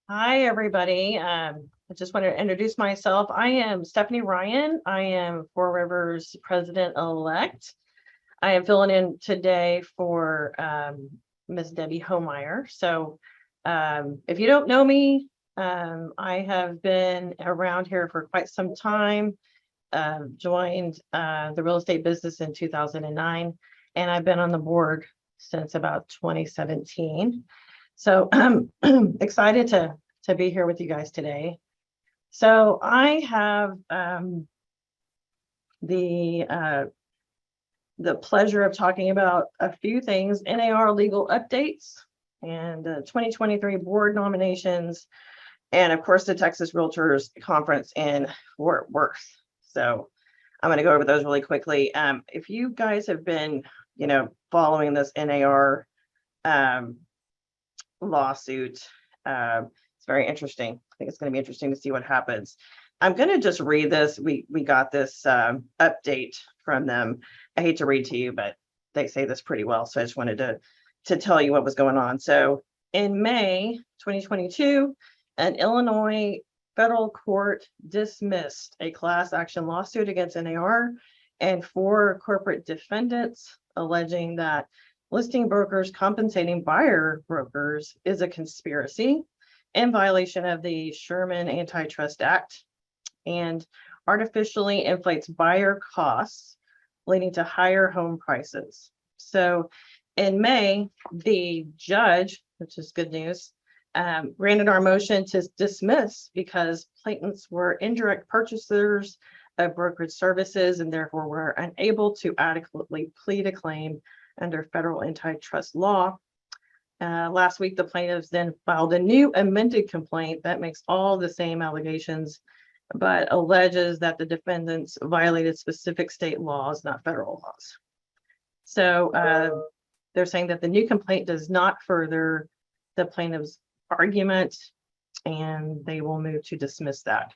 Hi, everybody. I just want to introduce myself. I am Stephanie Ryan. I am Four Rivers President-elect. I am filling in today for Ms. Debbie Homeyer. So if you don't know me, I have been around here for quite some time. Joined the real estate business in 2009, and I've been on the board since about 2017. So I'm excited to be here with you guys today. So I have the pleasure of talking about a few things: NAR legal updates and 2023 board nominations, and of course the Texas Realtors Conference in Fort Worth. So I'm going to go over those really quickly. If you guys have been, following this NAR lawsuit, it's very interesting. I think it's going to be interesting to see what happens. I'm going to just read this. We got this update from them. I hate to read to you, but they say this pretty well, so I just wanted to tell you what was going on. So in May 2022, an Illinois federal court dismissed a class action lawsuit against NAR and 4 corporate defendants, alleging that listing brokers compensating buyer brokers is a conspiracy in violation of the Sherman Antitrust Act and artificially inflates buyer costs, leading to higher home prices. So in May, the judge, which is good news, granted our motion to dismiss because plaintiffs were indirect purchasers of brokerage services and therefore were unable to adequately plead a claim under federal antitrust law. Last week, the plaintiffs then filed a new amended complaint that makes all the same allegations, but alleges that the defendants violated specific state laws, not federal laws. So they're saying that the new complaint does not further the plaintiff's argument, and they will move to dismiss that.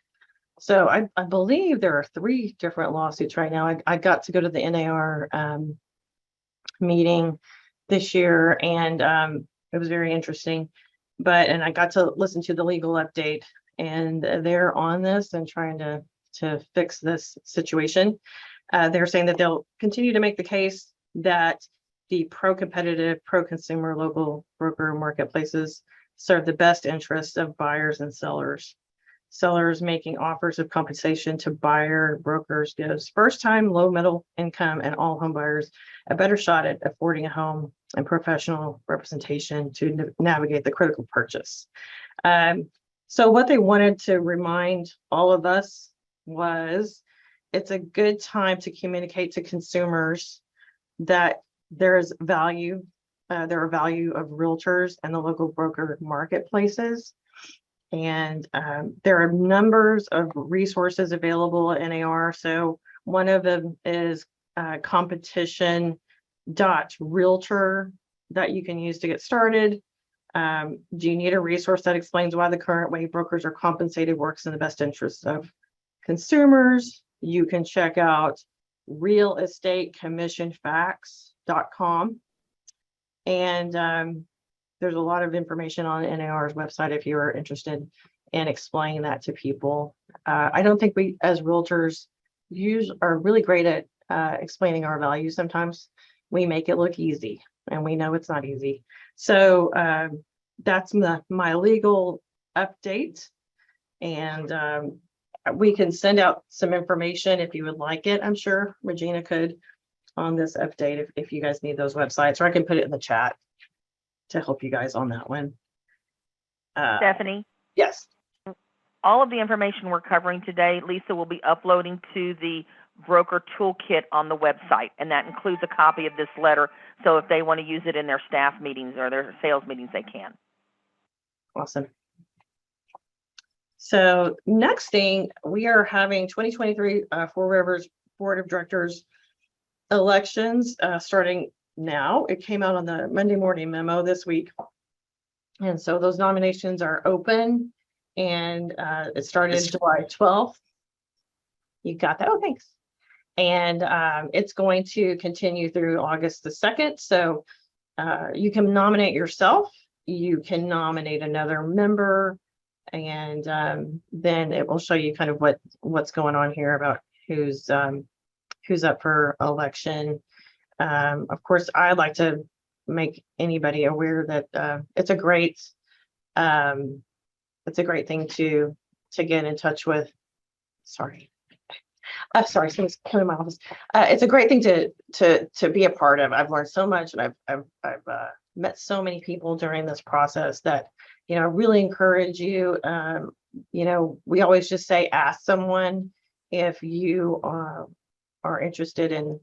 So I believe there are 3 different lawsuits right now. I got to go to the NAR meeting this year, and it was very interesting. And I got to listen to the legal update, and they're on this and trying to fix this situation. They're saying that they'll continue to make the case that the pro-competitive, pro-consumer local broker marketplaces serve the best interests of buyers and sellers. Sellers making offers of compensation to buyer brokers gives first-time, low, middle income, and all home buyers a better shot at affording a home and professional representation to navigate the critical purchase. So what they wanted to remind all of us was it's a good time to communicate to consumers that there is value. There are value of realtors and the local broker marketplaces. And there are numbers of resources available at NAR. So one of them is competition.realtor that you can use to get started. Do you need a resource that explains why the current way brokers are compensated works in the best interest of consumers? You can check out realestateCommissionFacts.com. And there's a lot of information on NAR's website if you are interested in explaining that to people. I don't think we as realtors are really great at explaining our value. Sometimes we make it look easy, and we know it's not easy. So that's my legal update. And we can send out some information if you would like it. I'm sure Regina could on this update if you guys need those websites, or I can put it in the chat to help you guys on that one. Stephanie? Yes. All of the information we're covering today, Lisa will be uploading to the broker toolkit on the website, and that includes a copy of this letter. So if they want to use it in their staff meetings or their sales meetings, they can. Awesome. So next thing, we are having 2023 Four Rivers Board of Directors elections starting now. It came out on the Monday morning memo this week. And so those nominations are open, and it started July 12th. You got that? Oh, thanks. And it's going to continue through August the 2nd. So you can nominate yourself. you can nominate another member, and then it will show you kind of what's going on here about who's up for election. Of course, I'd like to make anybody aware that it's a great thing to get in touch with. Sorry. Sorry, someone's coming in my office. It's a great thing to be a part of. I've learned so much, and I've met so many people during this process that, you know, really encourage you. You know, we always just say, ask someone if you are interested in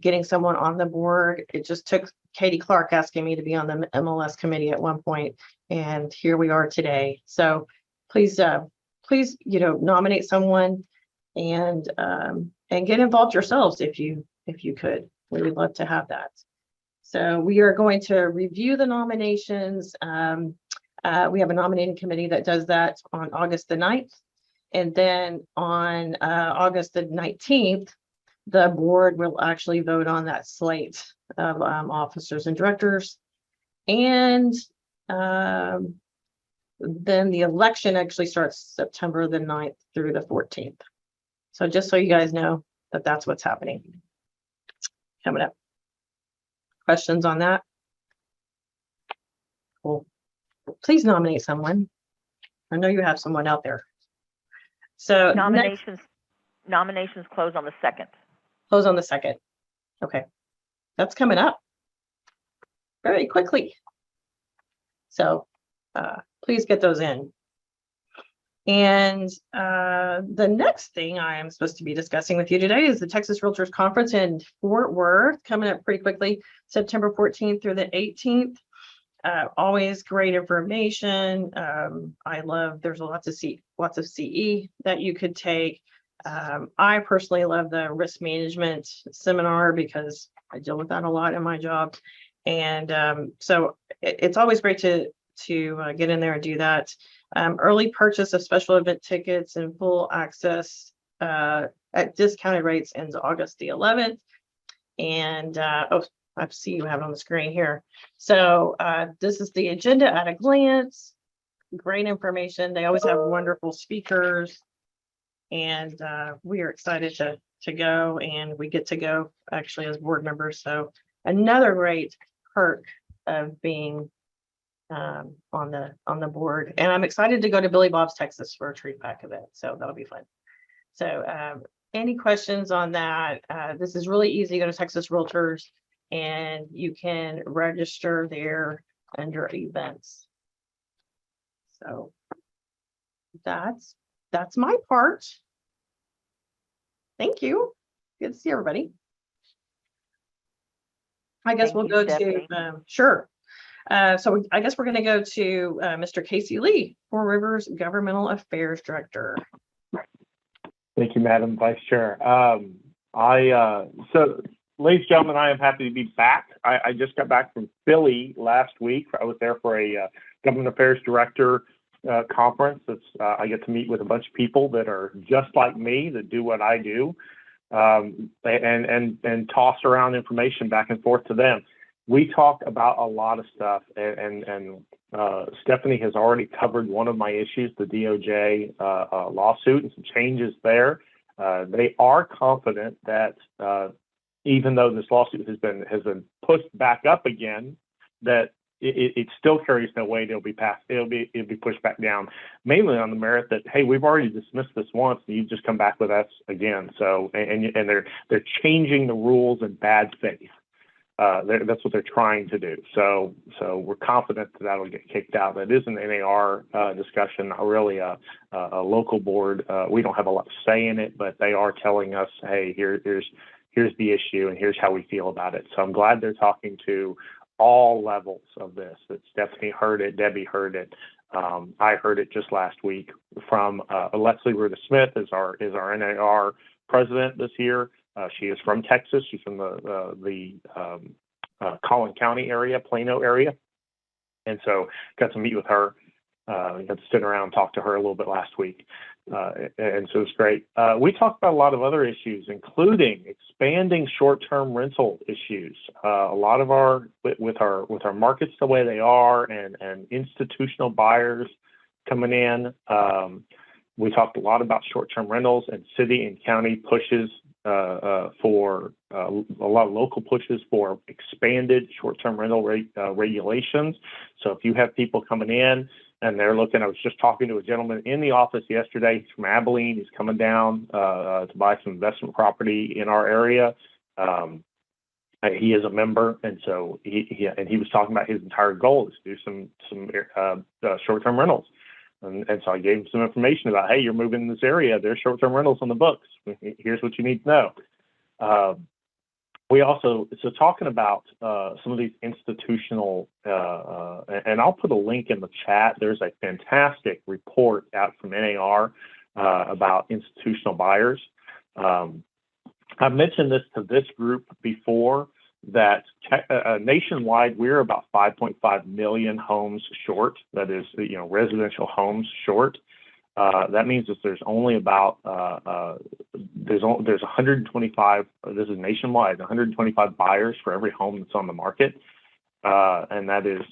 getting someone on the board. It just took Katie Clark asking me to be on the MLS committee at one point, and here we are today. So please, you know, nominate someone and get involved yourselves if you could. We would love to have that. So we are going to review the nominations. We have a nominating committee that does that on August the 9th. And then on August the 19th, the board will actually vote on that slate of officers and directors. And then the election actually starts September the 9th through the 14th. So just so you guys know that that's what's happening coming up. Questions on that? Cool. Please nominate someone. I know you have someone out there. So Nominations close on the 2nd. Close on the 2nd. Okay. That's coming up very quickly. So please get those in. And the next thing I am supposed to be discussing with you today is the Texas Realtors Conference in Fort Worth, coming up pretty quickly, September 14th through the 18th. Always great information. I love, there's lots of CE that you could take. I personally love the risk management seminar because I deal with that a lot in my job. And so it's always great to get in there and do that. Early purchase of special event tickets and full access at discounted rates ends August the 11th. And I see you have it on the screen here. So this is the agenda at a glance. Great information. They always have wonderful speakers, and we are excited to go, and we get to go actually as board members. So another great perk of being on the board. And I'm excited to go to Billy Bob's Texas for a tree pack event. So that'll be fun. So any questions on that? This is really easy. Go to Texas Realtors and you can register there under events. So that's my part. Thank you. Good to see everybody. I guess we'll go to sure. So I guess we're going to go to Mr. Casey Lee, Four Rivers Governmental Affairs Director. Thank you, Madam Vice Chair. So, ladies and gentlemen, I am happy to be back. I just got back from Philly last week. I was there for a Government Affairs Director conference. I get to meet with a bunch of people that are just like me, that do what I do, and toss around information back and forth to them. We talk about a lot of stuff, and Stephanie has already covered one of my issues, the DOJ lawsuit and some changes there. They are confident that even though this lawsuit has been pushed back up again, that it still carries no weight. It'll be pushed back down, mainly on the merit that, hey, we've already dismissed this once, and you just come back with us again. So and they're changing the rules in bad faith. That's what they're trying to do. So we're confident that that'll get kicked out. That is an NAR discussion, not really a local board. We don't have a lot to say in it, but they are telling us, hey, here's the issue and here's how we feel about it. So I'm glad they're talking to all levels of this. That Stephanie heard it, Debbie heard it. I heard it just last week from Leslie Ruda Smith is our NAR president this year. She is from Texas. She's from the Collin County area, Plano area. And so got to meet with her, got to sit around and talk to her a little bit last week. and so it's great. We talked about a lot of other issues, including expanding short-term rental issues. A lot of with our markets the way they are, and institutional buyers coming in. We talked a lot about short-term rentals and city and county pushes for a lot of local pushes for expanded short-term rental regulations. So if you have people coming in and they're looking, I was just talking to a gentleman in the office yesterday. He's from Abilene. He's coming down to buy some investment property in our area. He is a member, and so he was talking about his entire goal is to do some short-term rentals. And so I gave him some information about, hey, you're moving in this area. There's short-term rentals on the books. Here's what you need to know. We also, so talking about some of these institutional, and I'll put a link in the chat. There's a fantastic report out from NAR about institutional buyers. I've mentioned this to this group before, that nationwide, we're about 5.5 million homes short. That is, residential homes short. That means that there's only about there's 125. This is nationwide. 125 buyers for every home that's on the market, and that is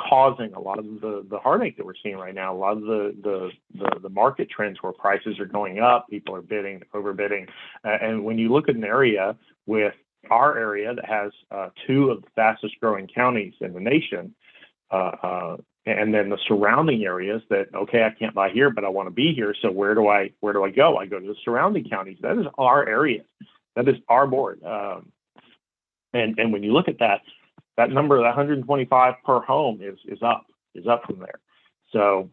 causing a lot of the heartache that we're seeing right now. A lot of the market trends where prices are going up, people are bidding, overbidding, and when you look at an area with our area that has two of the fastest growing counties in the nation, and then the surrounding areas that, okay, I can't buy here, but I want to be here. So where do I go? I go to the surrounding counties. That is our area. That is our board. And when you look at that number, the 125 per home is up from there. So,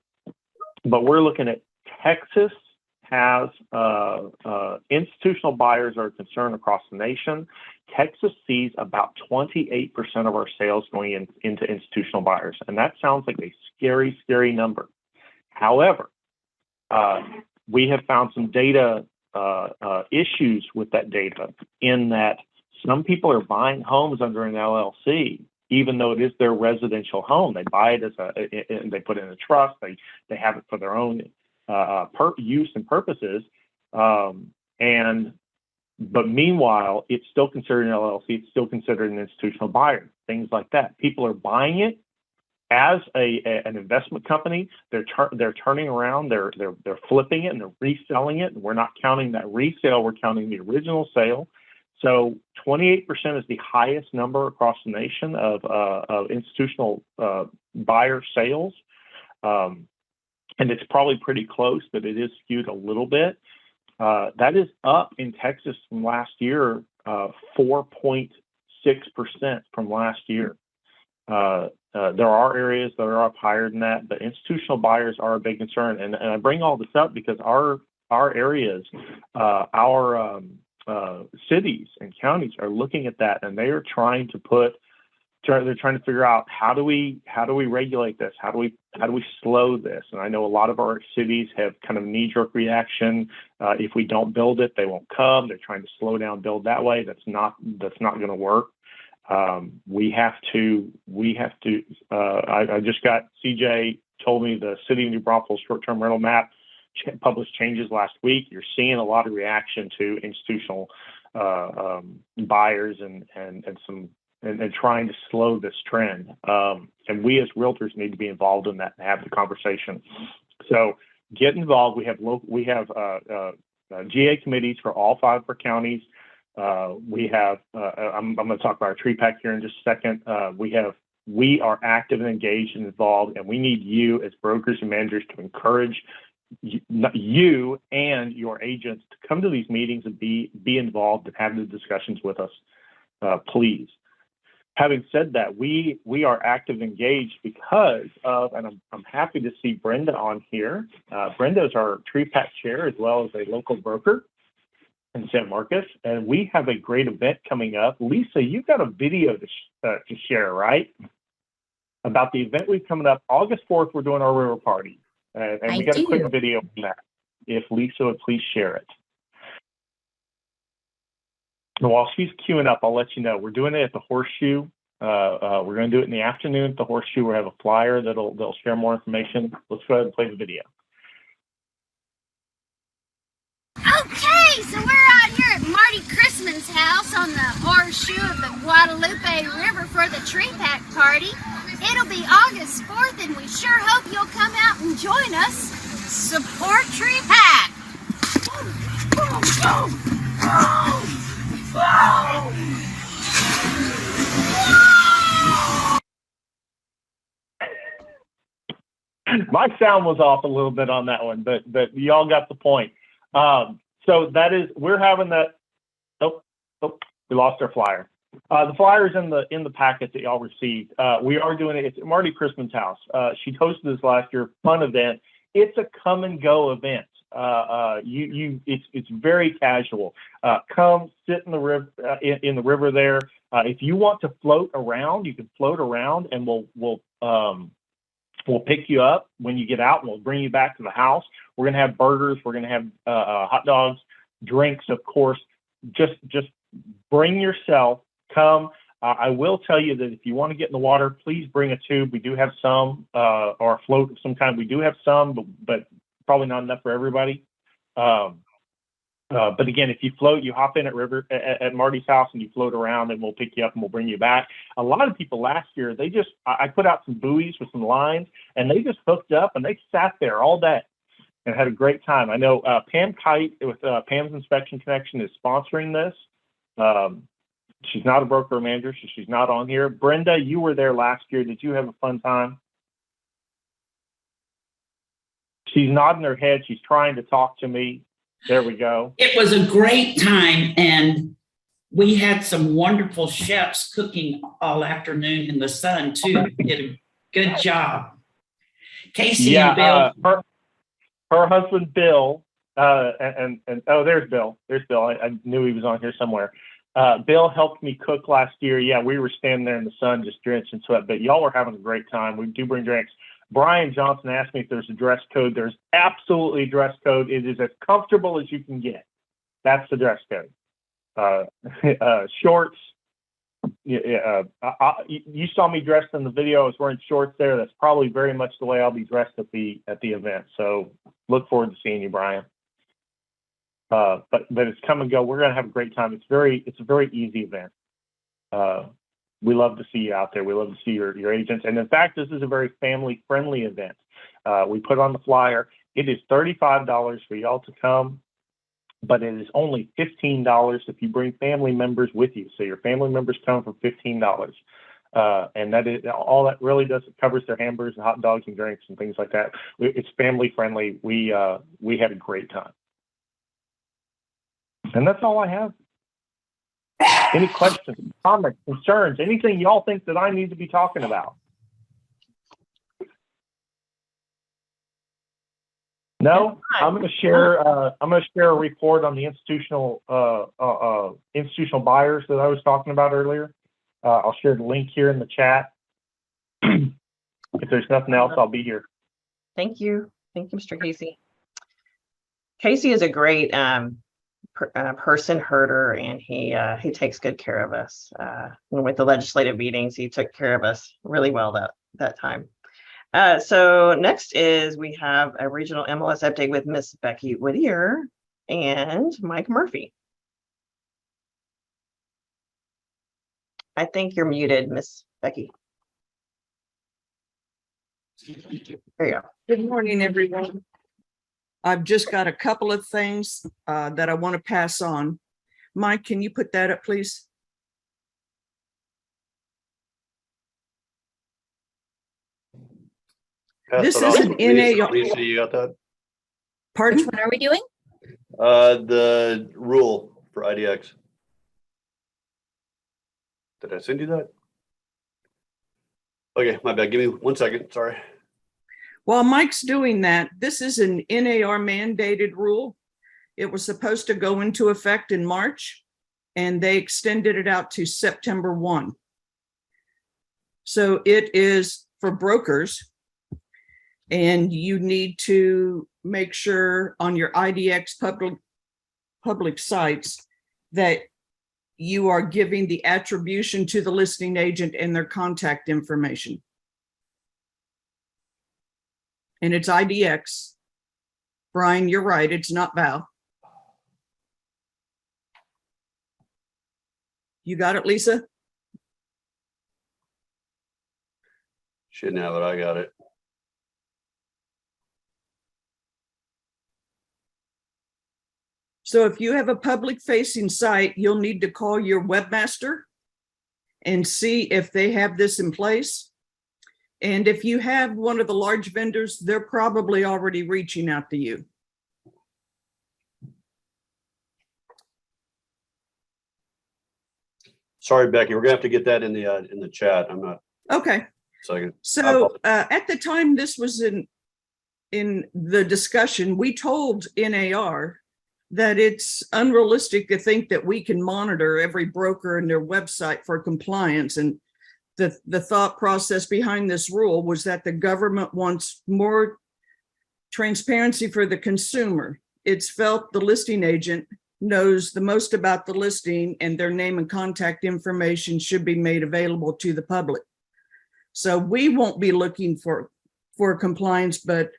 but we're looking at Texas has institutional buyers are concerned across the nation. Texas sees about 28% of our sales going into institutional buyers, and that sounds like a scary, scary number. However, we have found some data issues with that data, in that some people are buying homes under an LLC, even though it is their residential home. They buy it they put it in a trust. They have it for their own use and purposes, but meanwhile, it's still considered an LLC. It's still considered an institutional buyer. Things like that. People are buying it as an investment company. They're turning around. They're flipping it and they're reselling it. And we're not counting that resale. We're counting the original sale. So 28% is the highest number across the nation of institutional buyer sales. And it's probably pretty close, but it is skewed a little bit. That is up in Texas from last year, 4.6% from last year. There are areas that are up higher than that, but institutional buyers are a big concern. And I bring all this up because our areas, our cities and counties are looking at that, and they are trying to figure out how do we regulate this? How do we slow this? And I know a lot of our cities have kind of knee-jerk reaction. If we don't build it, they won't come. They're trying to slow down, build that way. That's not going to work. We have to. I just got CJ told me the city of New Braunfels short-term rental map published changes last week. You're seeing a lot of reaction to institutional buyers and trying to slow this trend. And we as realtors need to be involved in that and have the conversation. So get involved. We have GA committees for all 5 of our counties. We have, I'm going to talk about our tree pack here in just a second. We are active and engaged and involved, and we need you as brokers and managers to encourage you and your agents to come to these meetings and be involved and have the discussions with us, please. Having said that, we are active and engaged because of, and I'm happy to see Brenda on here. Brenda is our tree pack chair as well as a local broker in San Marcos, and we have a great event coming up. Lisa, you've got a video to share, right? About the event we've coming up August 4th. We're doing our river party, and we got a quick video on that. If Lisa would please share it. And while she's queuing up, I'll let you know we're doing it at the Horseshoe. We're going to do it in the afternoon at the Horseshoe. We'll have a flyer that'll share more information. Let's go ahead and play the video. Hey, so we're out here at Marty Christman's house on the horseshoe of the Guadalupe River for the tree pack party. It'll be August 4th, and we sure hope you'll come out and join us. Support Tree Pack! My sound was off a little bit on that one, but y'all got the point. So that is, we're having that. Oh, we lost our flyer. The flyer's in the packet that y'all received. We are doing it. It's at Marty Christman's house. She hosted this last year. Fun event. It's a come and go event. It's very casual. Come sit in the river in the river there. If you want to float around, you can float around, and we'll pick you up when you get out, and we'll bring you back to the house. We're gonna have burgers. We're gonna have hot dogs, drinks, of course. Just bring yourself. Come. I will tell you that if you want to get in the water, please bring a tube. We do have some, or a float of some kind. We do have some, but probably not enough for everybody. But again, if you float, you hop in at Marty's house, and you float around, and we'll pick you up and we'll bring you back. A lot of people last year, I put out some buoys with some lines, and they just hooked up and they sat there all day and had a great time. I know Pam Kite with Pam's Inspection Connection is sponsoring this. She's not a broker or manager, so she's not on here. Brenda, you were there last year. Did you have a fun time? She's nodding her head. She's trying to talk to me. There we go. It was a great time, and we had some wonderful chefs cooking all afternoon in the sun too. They did a good job. Casey and Bill. Her husband Bill, and oh, there's Bill. There's Bill. I knew he was on here somewhere. Bill helped me cook last year. Yeah, we were standing there in the sun, just drenched in sweat. But y'all were having a great time. We do bring drinks. Brian Johnson asked me if there's a dress code. There's absolutely a dress code. It is as comfortable as you can get. That's the dress code. Shorts. You saw me dressed in the video. I was wearing shorts there. That's probably very much the way I'll be dressed at the event. So look forward to seeing you, Brian. But it's come and go. We're gonna have a great time. It's a very easy event. We love to see you out there. We love to see your agents. And in fact, this is a very family-friendly event. We put on the flyer. It is $35 for y'all to come, but it is only $15 if you bring family members with you. So your family members come for $15. And that is all that really does. It covers their hamburgers and hot dogs and drinks and things like that. It's family-friendly. We had a great time. And that's all I have. Any questions, comments, concerns, anything y'all think that I need to be talking about? No, I'm going to share. I'm going to share a report on the institutional buyers that I was talking about earlier. I'll share the link here in the chat. If there's nothing else, I'll be here. Thank you, Mr. Casey. Casey is a great person herder, and he takes good care of us. And with the legislative meetings, he took care of us really well that time. So next is we have a regional MLS update with Miss Becky Whittier and Mike Murphy. I think you're muted, Miss Becky. There you go. Good morning, everyone. I've just got a couple of things that I want to pass on. Mike, can you put that up, please? This is an NAR. Lisa, you got that? Pardon? Which one are we doing? The rule for IDX. Did I send you that? Okay, my bad. Give me 1 second. Sorry. While Mike's doing that, this is an NAR mandated rule. It was supposed to go into effect in March, and they extended it out to September 1. So it is for brokers, and you need to make sure on your IDX public sites that you are giving the attribution to the listing agent and their contact information. And it's IDX. Brian, you're right, it's not Val. You got it, Lisa? Shouldn't have it. I got it. So if you have a public facing site, you'll need to call your webmaster and see if they have this in place. And if you have one of the large vendors, they're probably already reaching out to you. Sorry, Becky, we're gonna have to get that in the chat. I'm not, Okay. second. So at the time this was in the discussion, we told NAR that it's unrealistic to think that we can monitor every broker and their website for compliance. And the thought process behind this rule was that the government wants more transparency for the consumer. It's felt the listing agent knows the most about the listing, and their name and contact information should be made available to the public. So we won't be looking for compliance, but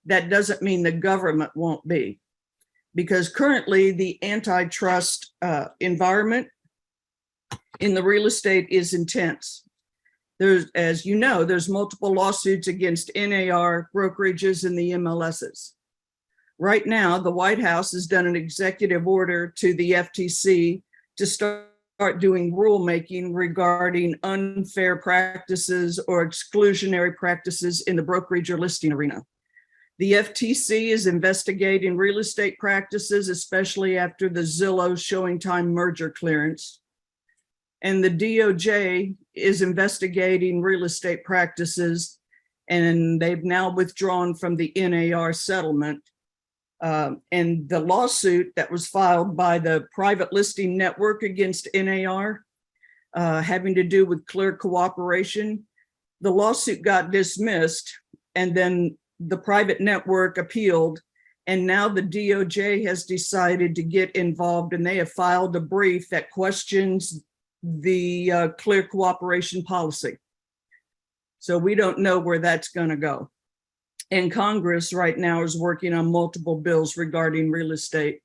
that doesn't mean the government won't be. Because currently the antitrust environment in the real estate is intense. There's, as you know, there's multiple lawsuits against NAR, brokerages, and the MLSs. Right now, the White House has done an executive order to the FTC to start doing rulemaking regarding unfair practices or exclusionary practices in the brokerage or listing arena. The FTC is investigating real estate practices, especially after the Zillow ShowingTime merger clearance. And the DOJ is investigating real estate practices, and they've now withdrawn from the NAR settlement. And the lawsuit that was filed by the private listing network against NAR, having to do with clear cooperation, the lawsuit got dismissed, and then the private network appealed, and now the DOJ has decided to get involved, and they have filed a brief that questions the clear cooperation policy. So we don't know where that's going to go. And Congress right now is working on multiple bills regarding real estate.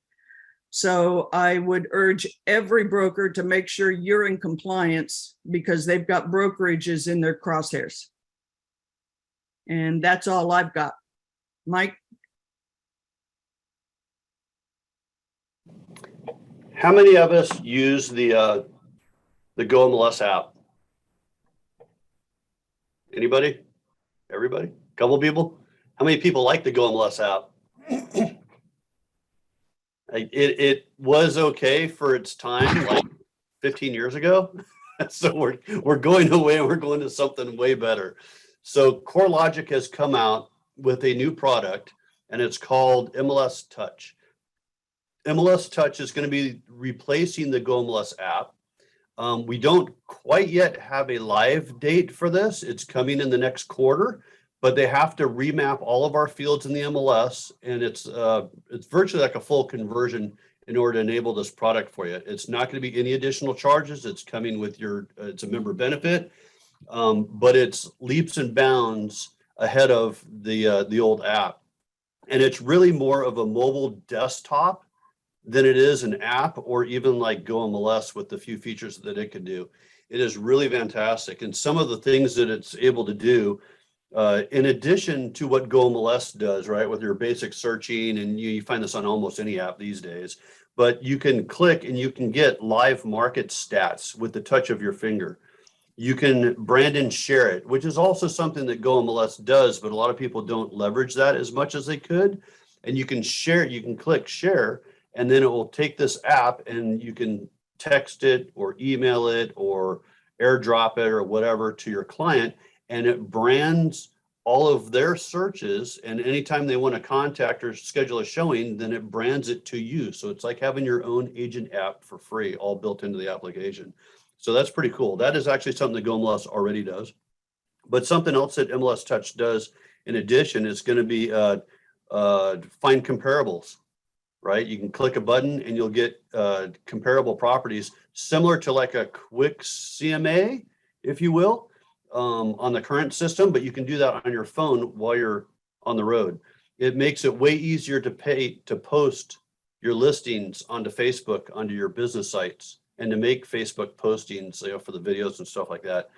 So I would urge every broker to make sure you're in compliance, because they've got brokerages in their crosshairs. And that's all I've got. Mike? How many of us use the GoMLS app? Anybody? Everybody? Couple people? How many people like the GoMLS app? It was okay for its time, like 15 years ago. So we're going away and we're going to something way better. So CoreLogic has come out with a new product, and it's called MLS Touch. MLS Touch is going to be replacing the GoMLS app. We don't quite yet have a live date for this. It's coming in the next quarter, but they have to remap all of our fields in the MLS, and it's virtually like a full conversion in order to enable this product for you. It's not going to be any additional charges. It's coming with your, it's a member benefit, but it's leaps and bounds ahead of the old app. And it's really more of a mobile desktop than it is an app, or even like GoMLS with the few features that it can do. It is really fantastic. And some of the things that it's able to do, in addition to what GoMLS does, right, with your basic searching, and you find this on almost any app these days, but you can click and you can get live market stats with the touch of your finger. You can brand and share it, which is also something that GoMLS does, but a lot of people don't leverage that as much as they could. And you can share it, you can click share, and then it will take this app and you can text it or email it or airdrop it or whatever to your client, and it brands all of their searches, and anytime they want to contact or schedule a showing, then it brands it to you. So it's like having your own agent app for free, all built into the application. So that's pretty cool. That is actually something that GoMLS already does. But something else that MLS Touch does in addition is going to be find comparables, right? You can click a button and you'll get comparable properties similar to like a quick CMA, if you will, on the current system, but you can do that on your phone while you're on the road. It makes it way easier to post your listings onto Facebook, onto your business sites, and to make Facebook postings, for the videos and stuff like that.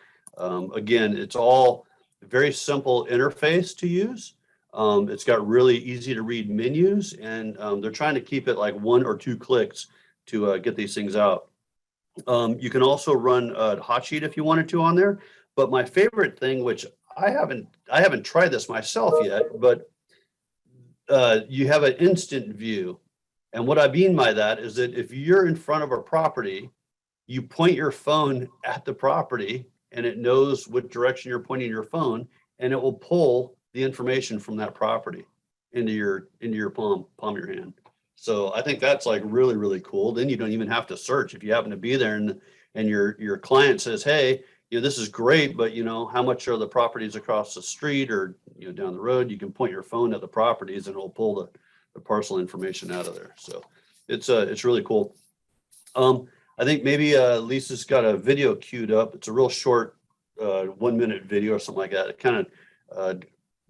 Again, it's all very simple interface to use. It's got really easy to read menus, and they're trying to keep it like 1 or 2 clicks to get these things out. You can also run a hot sheet if you wanted to on there. But my favorite thing, which I haven't tried this myself yet, but you have an instant view. And what I mean by that is that if you're in front of a property, you point your phone at the property and it knows what direction you're pointing your phone, and it will pull the information from that property into your palm of your hand. So I think that's like really, really cool. Then you don't even have to search. If you happen to be there and your client says, hey, this is great, but how much are the properties across the street or down the road? You can point your phone at the properties and it'll pull the parcel information out of there. So it's really cool. I think maybe Lisa's got a video queued up. It's a real short 1-minute video or something like that. It kind of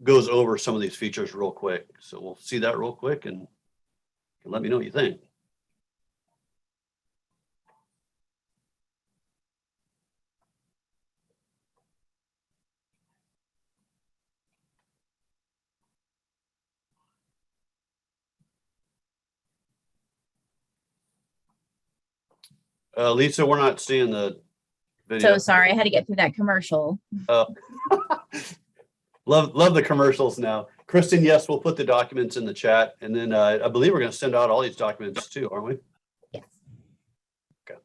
goes over some of these features real quick. So we'll see that real quick and let me know what you think. Lisa, we're not seeing the video. So sorry, I had to get through that commercial. Love the commercials now. Kristen, yes, we'll put the documents in the chat. And then I believe we're going to send out all these documents too, aren't we? Yes. Okay.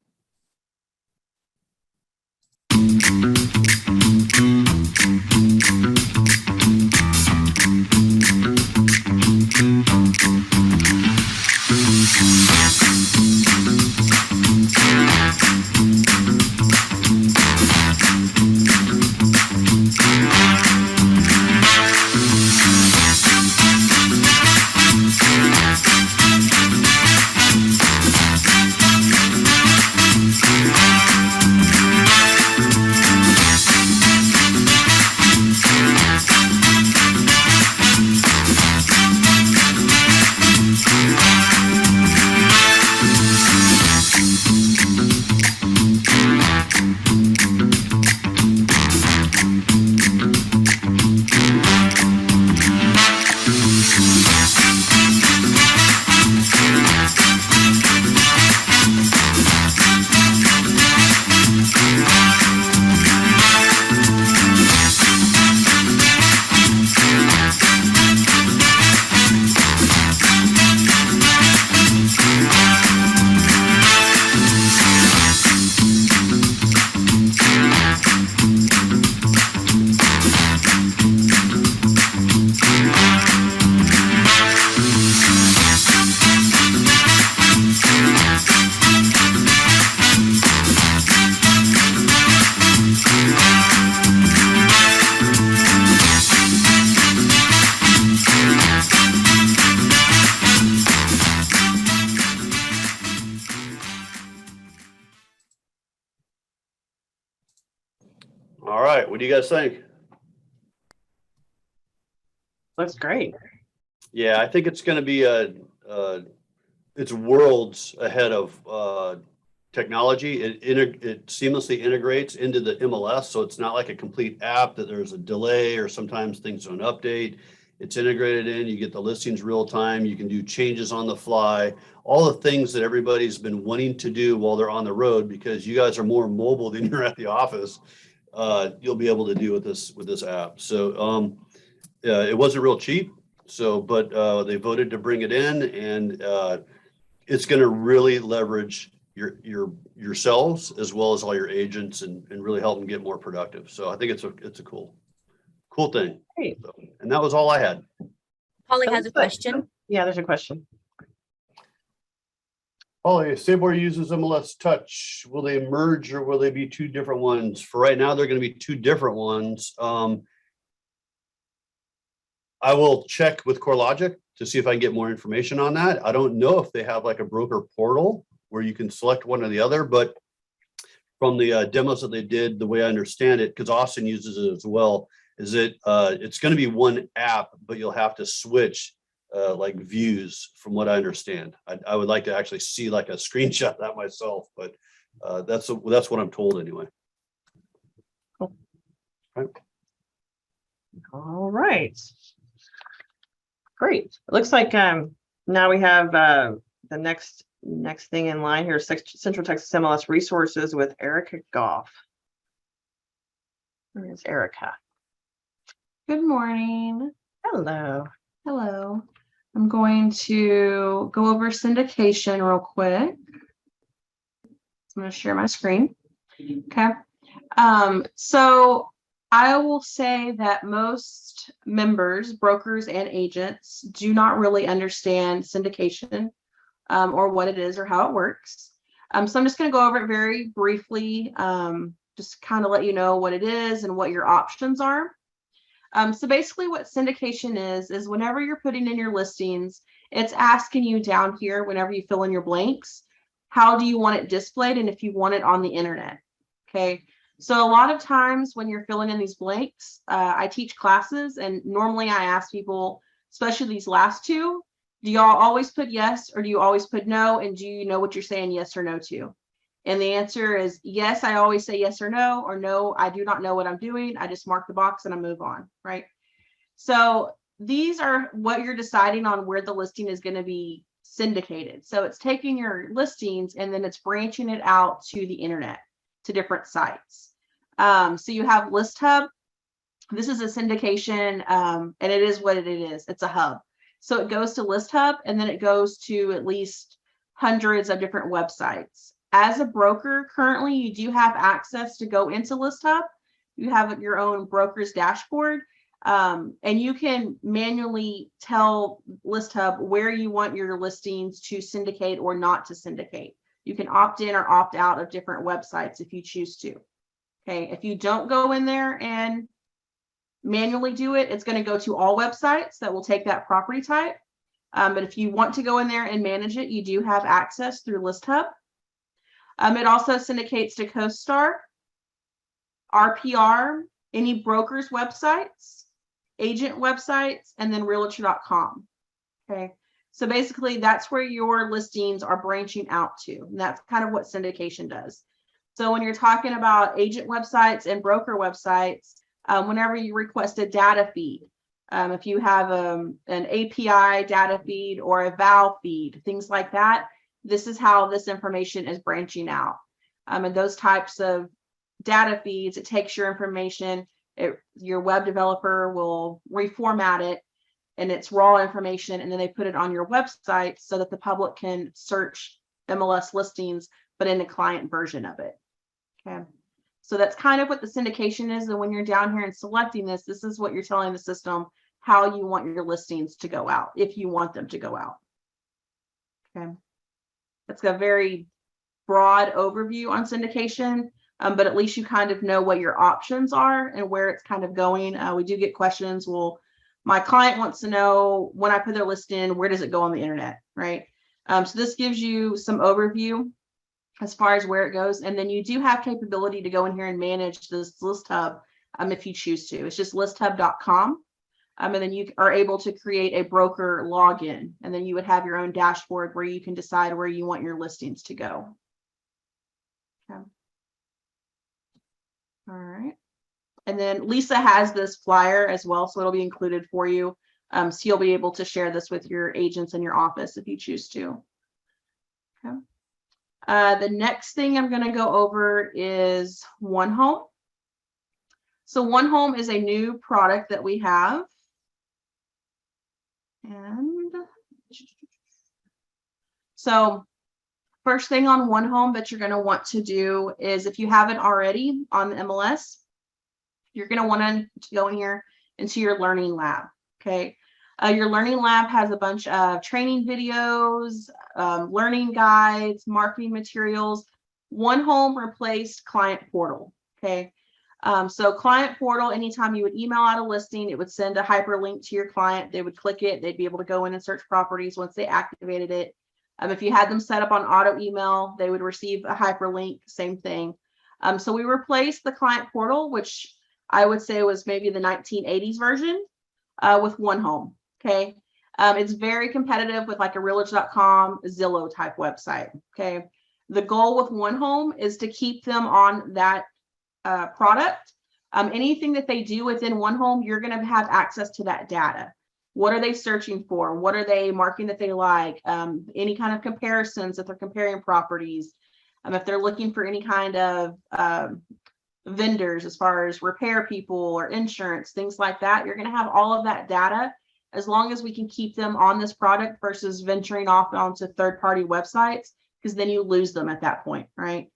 All right. What do you guys think? Looks great. Yeah, I think it's going to be it's worlds ahead of technology. It seamlessly integrates into the MLS, so it's not like a complete app that there's a delay or sometimes things don't update. It's integrated in. You get the listings real time. You can do changes on the fly. All the things that everybody's been wanting to do while they're on the road, because you guys are more mobile than you're at the office. You'll be able to do with this app. So it wasn't real cheap. So, but they voted to bring it in, and it's going to really leverage yourselves as well as all your agents and really help them get more productive. So I think it's a cool thing. Great. So, and that was all I had. Holly That has was a question. Yeah, there's a question. Holly, Sabor uses MLS Touch. Will they merge or will they be 2 different ones? For right now, they're going to be 2 different ones. I will check with CoreLogic to see if I can get more information on that. I don't know if they have like a broker portal where you can select one or the other, but from the demos that they did, the way I understand it, because Austin uses it as well, is that it's going to be one app, but you'll have to switch like views from what I understand. I would like to actually see like a screenshot of that myself, but That's what I'm told anyway. All right. Great. It looks like now we have the next thing in line here, Central Texas MLS Resources with Erica Goff. Where's Erica? Good morning. Hello. Hello. I'm going to go over syndication real quick. I'm going to share my screen. Okay. So I will say that most members, brokers, and agents do not really understand syndication or what it is or how it works. So I'm just going to go over it very briefly, just kind of let you know what it is and what your options are. So basically what syndication is whenever you're putting in your listings, it's asking you down here, whenever you fill in your blanks, how do you want it displayed and if you want it on the internet. Okay. So a lot of times when you're filling in these blanks, I teach classes and normally I ask people, especially these last two, do y'all always put yes or do you always put no? And do you know what you're saying yes or no to? And the answer is yes, I always say yes or no, I do not know what I'm doing. I just mark the box and I move on, right? So these are what you're deciding on where the listing is going to be syndicated. So it's taking your listings and then it's branching it out to the internet, to different sites. So you have List Hub. This is a syndication, and it is what it is. It's a hub. So it goes to List Hub and then it goes to at least hundreds of different websites. As a broker, currently you do have access to go into List Hub. You have your own broker's dashboard, and you can manually tell List Hub where you want your listings to syndicate or not to syndicate. You can opt in or opt out of different websites if you choose to. Okay, if you don't go in there and manually do it, it's going to go to all websites that will take that property type. But if you want to go in there and manage it, you do have access through List Hub. It also syndicates to CoStar, RPR, any brokers' websites, agent websites, and then realtor.com. Okay, so basically that's where your listings are branching out to. And that's kind of what syndication does. So when you're talking about agent websites and broker websites, whenever you request a data feed, if you have an API data feed or a val feed, things like that, this is how this information is branching out. And those types of data feeds, it takes your information, your web developer will reformat it and it's raw information, and then they put it on your website so that the public can search MLS listings, but in the client version of it. Okay. So that's kind of what the syndication is. And when you're down here and selecting this, this is what you're telling the system how you want your listings to go out, if you want them to go out. Okay. That's a very broad overview on syndication, but at least you kind of know what your options are and where it's kind of going. We do get questions. Well, my client wants to know when I put their list in, where does it go on the internet, right? So this gives you some overview as far as where it goes. And then you do have capability to go in here and manage this List Hub if you choose to. It's just listhub.com. And then you are able to create a broker login, and then you would have your own dashboard where you can decide where you want your listings to go. Okay. All right. And then Lisa has this flyer as well, so it'll be included for you. So you'll be able to share this with your agents in your office if you choose to. Okay. The next thing I'm going to go over is One Home. So One Home is a new product that we have. And so first thing on One Home that you're going to want to do is, if you haven't already on the MLS, you're going to want to go in here into your learning lab. Okay. Your learning lab has a bunch of training videos, learning guides, marketing materials. One Home replaced Client Portal. Okay. So Client Portal, anytime you would email out a listing, it would send a hyperlink to your client. They would click it. They'd be able to go in and search properties once they activated it. If you had them set up on auto email, they would receive a hyperlink, same thing. So we replaced the Client Portal, which I would say was maybe the 1980s version, with One Home. Okay. It's very competitive with like a realtor.com, Zillow type website. Okay. The goal with One Home is to keep them on that product. Anything that they do within One Home, you're going to have access to that data. What are they searching for? What are they marking that they like? Any kind of comparisons if they're comparing properties. If they're looking for any kind of vendors as far as repair people or insurance, things like that, you're going to have all of that data as long as we can keep them on this product versus venturing off onto third-party websites, because then you lose them at that point, right?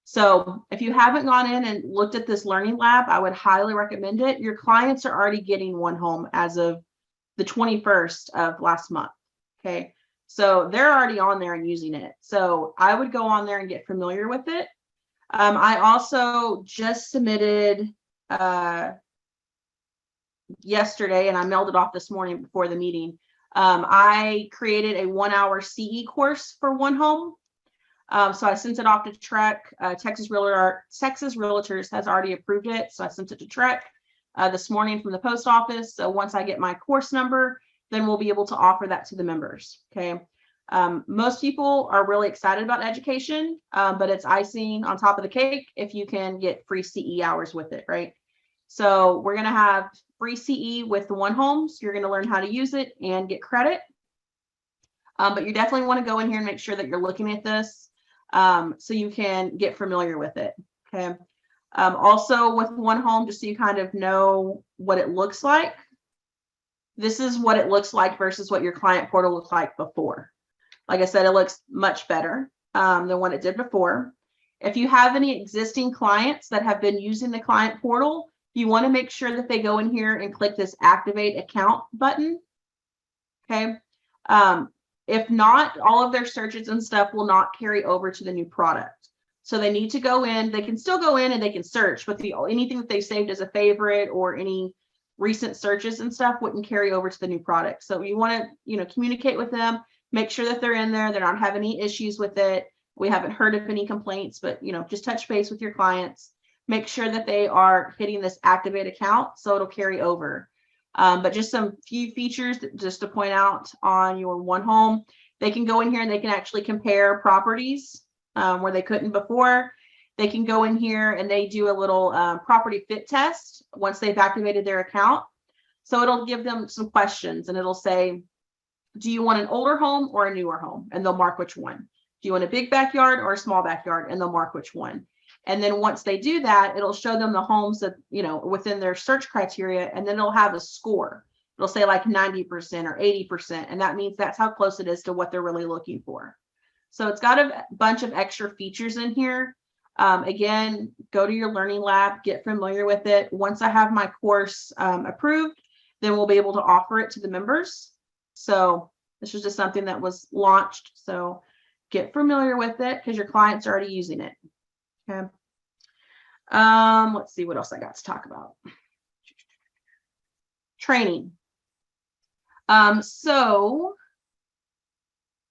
So if you haven't gone in and looked at this learning lab, I would highly recommend it. Your clients are already getting One Home as of the 21st of last month. Okay. So they're already on there and using it. So I would go on there and get familiar with it. I also just submitted yesterday, and I mailed it off this morning before the meeting. I created a 1-hour CE course for One Home. So I sent it off to Trek. Texas Realtors has already approved it. So I sent it to Trek this morning from the post office. So once I get my course number, then we'll be able to offer that to the members. Okay. Most people are really excited about education, but it's icing on top of the cake if you can get free CE hours with it, right? So we're going to have free CE with the One Home. So you're going to learn how to use it and get credit. But you definitely want to go in here and make sure that you're looking at this so you can get familiar with it. Okay. Also with One Home, just so you kind of know what it looks like. This is what it looks like versus what your client portal looked like before. Like I said, it looks much better than what it did before. If you have any existing clients that have been using the client portal, you want to make sure that they go in here and click this activate account button. Okay. If not, all of their searches and stuff will not carry over to the new product. So they need to go in, they can still go in and they can search, but anything that they saved as a favorite or any recent searches and stuff wouldn't carry over to the new product. So you want to, communicate with them, make sure that they're in there, they're not having any issues with it. We haven't heard of any complaints, but just touch base with your clients, make sure that they are hitting this activate account so it'll carry over. But just some few features just to point out on your One Home. They can go in here and they can actually compare properties where they couldn't before. They can go in here and they do a little property fit test once they've activated their account. So it'll give them some questions and it'll say, do you want an older home or a newer home? And they'll mark which one. Do you want a big backyard or a small backyard? And they'll mark which one. And then once they do that, it'll show them the homes that, within their search criteria, and then it'll have a score. It'll say like 90% or 80%. And that means that's how close it is to what they're really looking for. So it's got a bunch of extra features in here. Again, go to your learning lab, get familiar with it. Once I have my course approved, then we'll be able to offer it to the members. So this was just something that was launched. So get familiar with it because your clients are already using it. Okay. Let's see what else I got to talk about. Training. So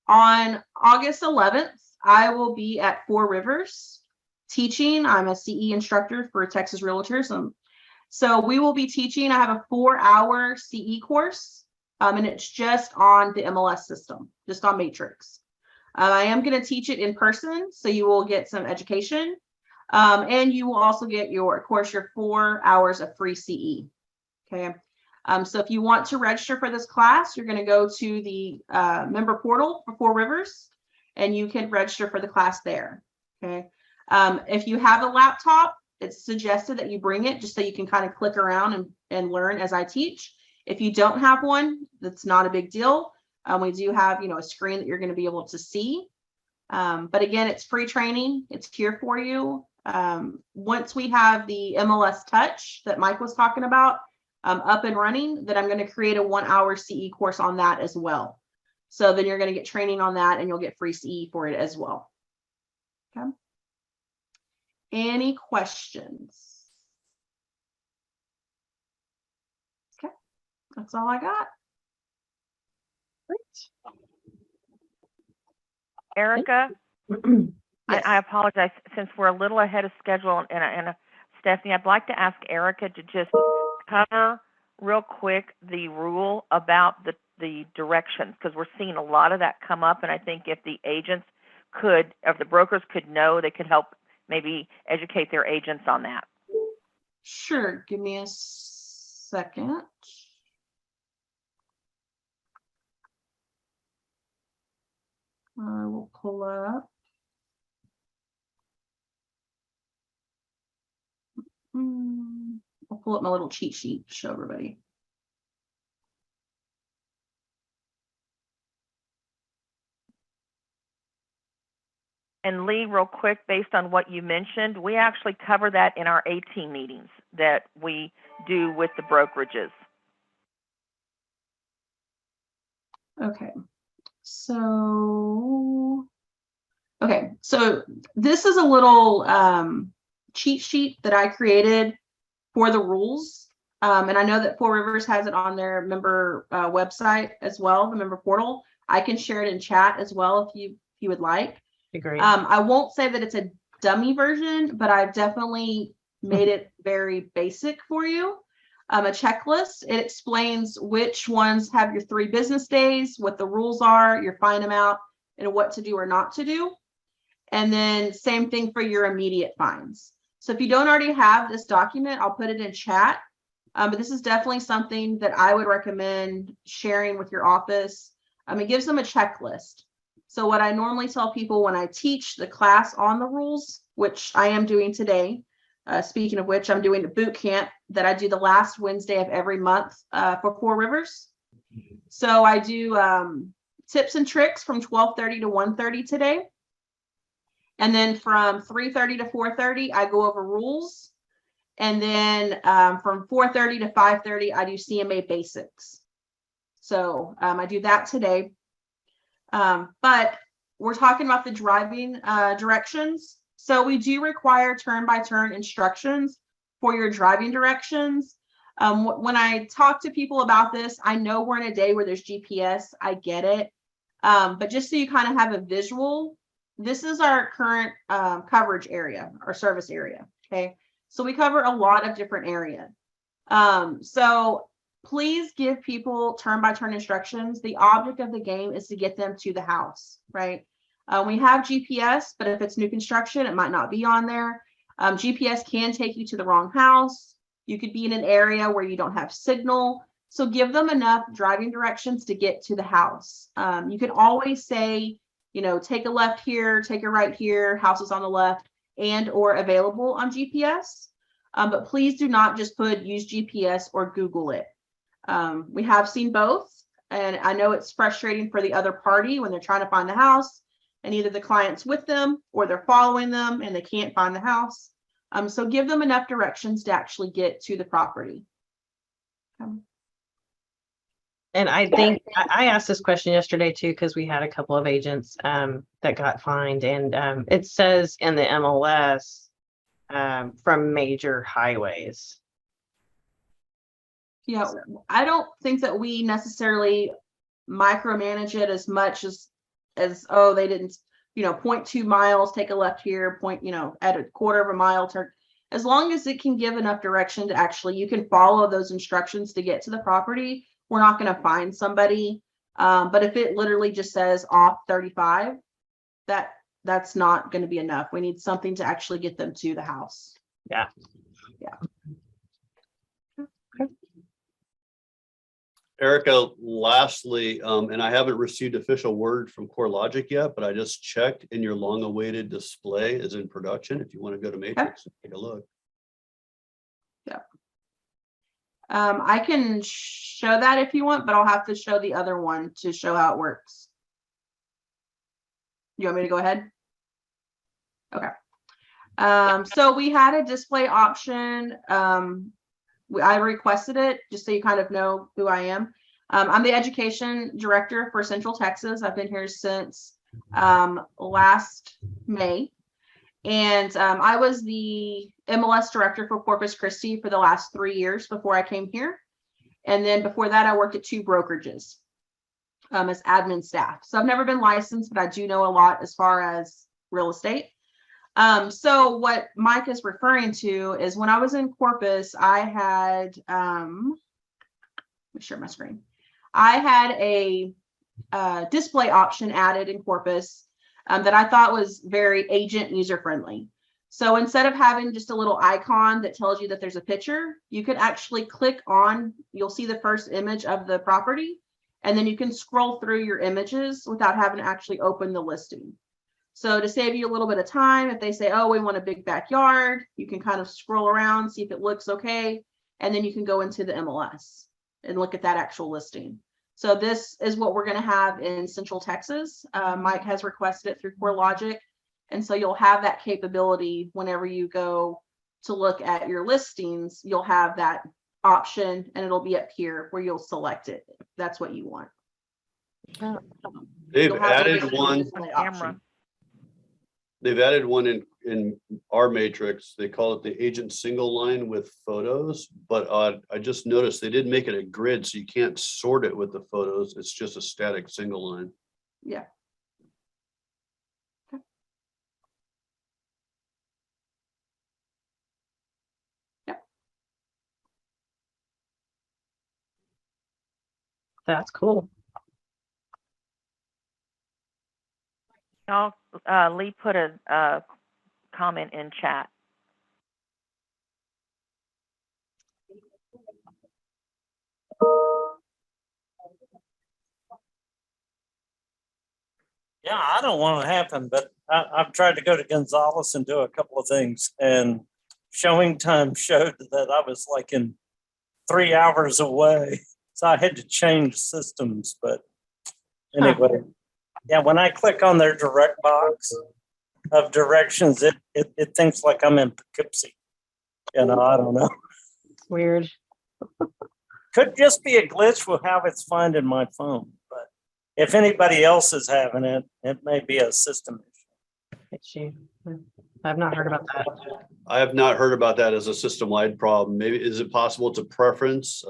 on August 11th, I will be at Four Rivers teaching. I'm a CE instructor for Texas Realtors. So we will be teaching. I have a 4-hour CE course, and it's just on the MLS system, just on Matrix. I am going to teach it in person, so you will get some education. And you will also get your 4 hours of free CE. Okay. So if you want to register for this class, you're going to go to the member portal for Four Rivers, and you can register for the class there. Okay. If you have a laptop, it's suggested that you bring it just so you can kind of click around and learn as I teach. If you don't have one, that's not a big deal. We do have, a screen that you're going to be able to see. But again, it's free training. It's here for you. Once we have the MLS Touch that Mike was talking about up and running, then I'm going to create a 1-hour CE course on that as well. So then you're going to get training on that and you'll get free CE for it as well. Okay. Any questions? Okay, that's all I got. Great. Erica, Yes. I apologize since we're a little ahead of schedule, and Stephanie, I'd like to ask Erica to just cover real quick the rule about the directions, because we're seeing a lot of that come up, and I think if the agents if the brokers could know, they could help maybe educate their agents on that. Sure. Give me a second. I will pull up. I'll pull up my little cheat sheet to show everybody. And Lee, real quick, based on what you mentioned, we actually cover that in our AT meetings that we do with the brokerages. Okay. So this is a little cheat sheet that I created for the rules. And I know that Four Rivers has it on their member website as well, the member portal. I can share it in chat as well if you would like. Great. I won't say that it's a dummy version, but I've definitely made it very basic for you. A checklist. It explains which ones have your 3 business days, what the rules are, your fine amount, and what to do or not to do. And then same thing for your immediate fines. So if you don't already have this document, I'll put it in chat. But this is definitely something that I would recommend sharing with your office. It gives them a checklist. So what I normally tell people when I teach the class on the rules, which I am doing today, speaking of which, I'm doing a boot camp that I do the last Wednesday of every month for Four Rivers. So I do tips and tricks from 12:30 to 1:30 today. And then from 3:30 to 4:30, I go over rules. And then from 4:30 to 5:30, I do CMA basics. So I do that today. But we're talking about the driving directions. So we do require turn-by-turn instructions for your driving directions. When I talk to people about this, I know we're in a day where there's GPS. I get it. But just so you kind of have a visual, this is our current coverage area, our service area. Okay. So we cover a lot of different areas. So please give people turn-by-turn instructions. The object of the game is to get them to the house, right? We have GPS, but if it's new construction, it might not be on there. GPS can take you to the wrong house. You could be in an area where you don't have signal. So give them enough driving directions to get to the house. You can always say, take a left here, take a right here, house is on the left, and or available on GPS. But please do not just put use GPS or Google it. We have seen both, and I know it's frustrating for the other party when they're trying to find the house and either the client's with them or they're following them and they can't find the house. So give them enough directions to actually get to the property. And I think I asked this question yesterday too, because we had a couple of agents that got fined, and it says in the MLS from major highways. Yeah, I don't think that we necessarily micromanage it as much as oh, they didn't, 0.2 miles, take a left here, at a quarter of a mile turn. As long as it can give enough direction to actually, you can follow those instructions to get to the property, we're not going to find somebody. But if it literally just says off 35, that's not going to be enough. We need something to actually get them to the house. Yeah. Erica, lastly, and I haven't received official word from CoreLogic yet, but I just checked, and your long-awaited display is in production. If you want to go to Matrix and take a look. Yeah. I can show that if you want, but I'll have to show the other one to show how it works. You want me to go ahead? Okay. So we had a display option. I requested it just so you kind of know who I am. I'm the education director for Central Texas. I've been here since last May. And I was the MLS director for Corpus Christi for the last 3 years before I came here. And then before that, I worked at 2 brokerages as admin staff. So I've never been licensed, but I do know a lot as far as real estate. So what Mike is referring to is when I was in Corpus, I had, let me share my screen. I had a display option added in Corpus. that I thought was very agent user friendly. So instead of having just a little icon that tells you that there's a picture, you could actually click on, you'll see the first image of the property, and then you can scroll through your images without having to actually open the listing. So to save you a little bit of time, if they say, oh, we want a big backyard, you can kind of scroll around, see if it looks okay, and then you can go into the MLS and look at that actual listing. So this is what we're going to have in Central Texas. Mike has requested it through CoreLogic. And so you'll have that capability whenever you go to look at your listings, you'll have that option and it'll be up here where you'll select it. If that's what you want. They've You'll have the added listing one. display option. Camera. They've added one in our matrix. They call it the agent single line with photos, but I just noticed they didn't make it a grid, so you can't sort it with the photos. It's just a static single line. Yeah. That's cool. Y'all, Lee put a comment in chat. Yeah, I don't want it to happen, but I've tried to go to Gonzales and do a couple of things, and showing time showed that I was like in 3 hours away. So I had to change systems, but anyway, yeah, when I click on their direct box of directions, it thinks like I'm in Poughkeepsie. I don't know. Weird. Could just be a glitch with how it's finding my phone, but if anybody else is having it, it may be a system issue. I've not heard about that. I have not heard about that as a system-wide problem. Maybe, is it possible it's a preference?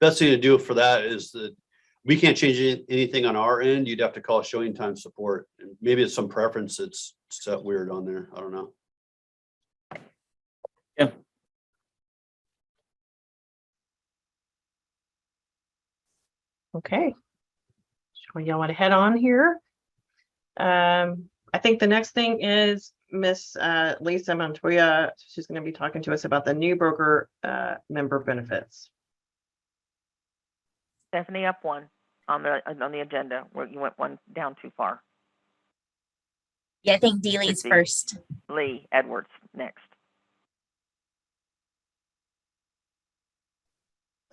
Best thing to do for that is that we can't change anything on our end. You'd have to call showing time support. And maybe it's some preference that's set weird on there. I don't know. Yeah. Okay. Y'all want to head on here? I think the next thing is Miss Lisa Montoya. She's going to be talking to us about the new broker member benefits. Stephanie, up one on the agenda where you went one down too far. Yeah, I think Dealey's Should be first. Lee Edwards next.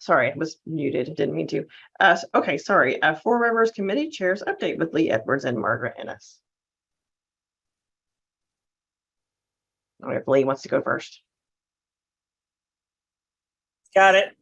Sorry, I was muted. Didn't mean to. Okay, sorry. Four Rivers Committee Chairs update with Lee Edwards and Margaret Ennis. I don't know if Lee wants to go first. Got it.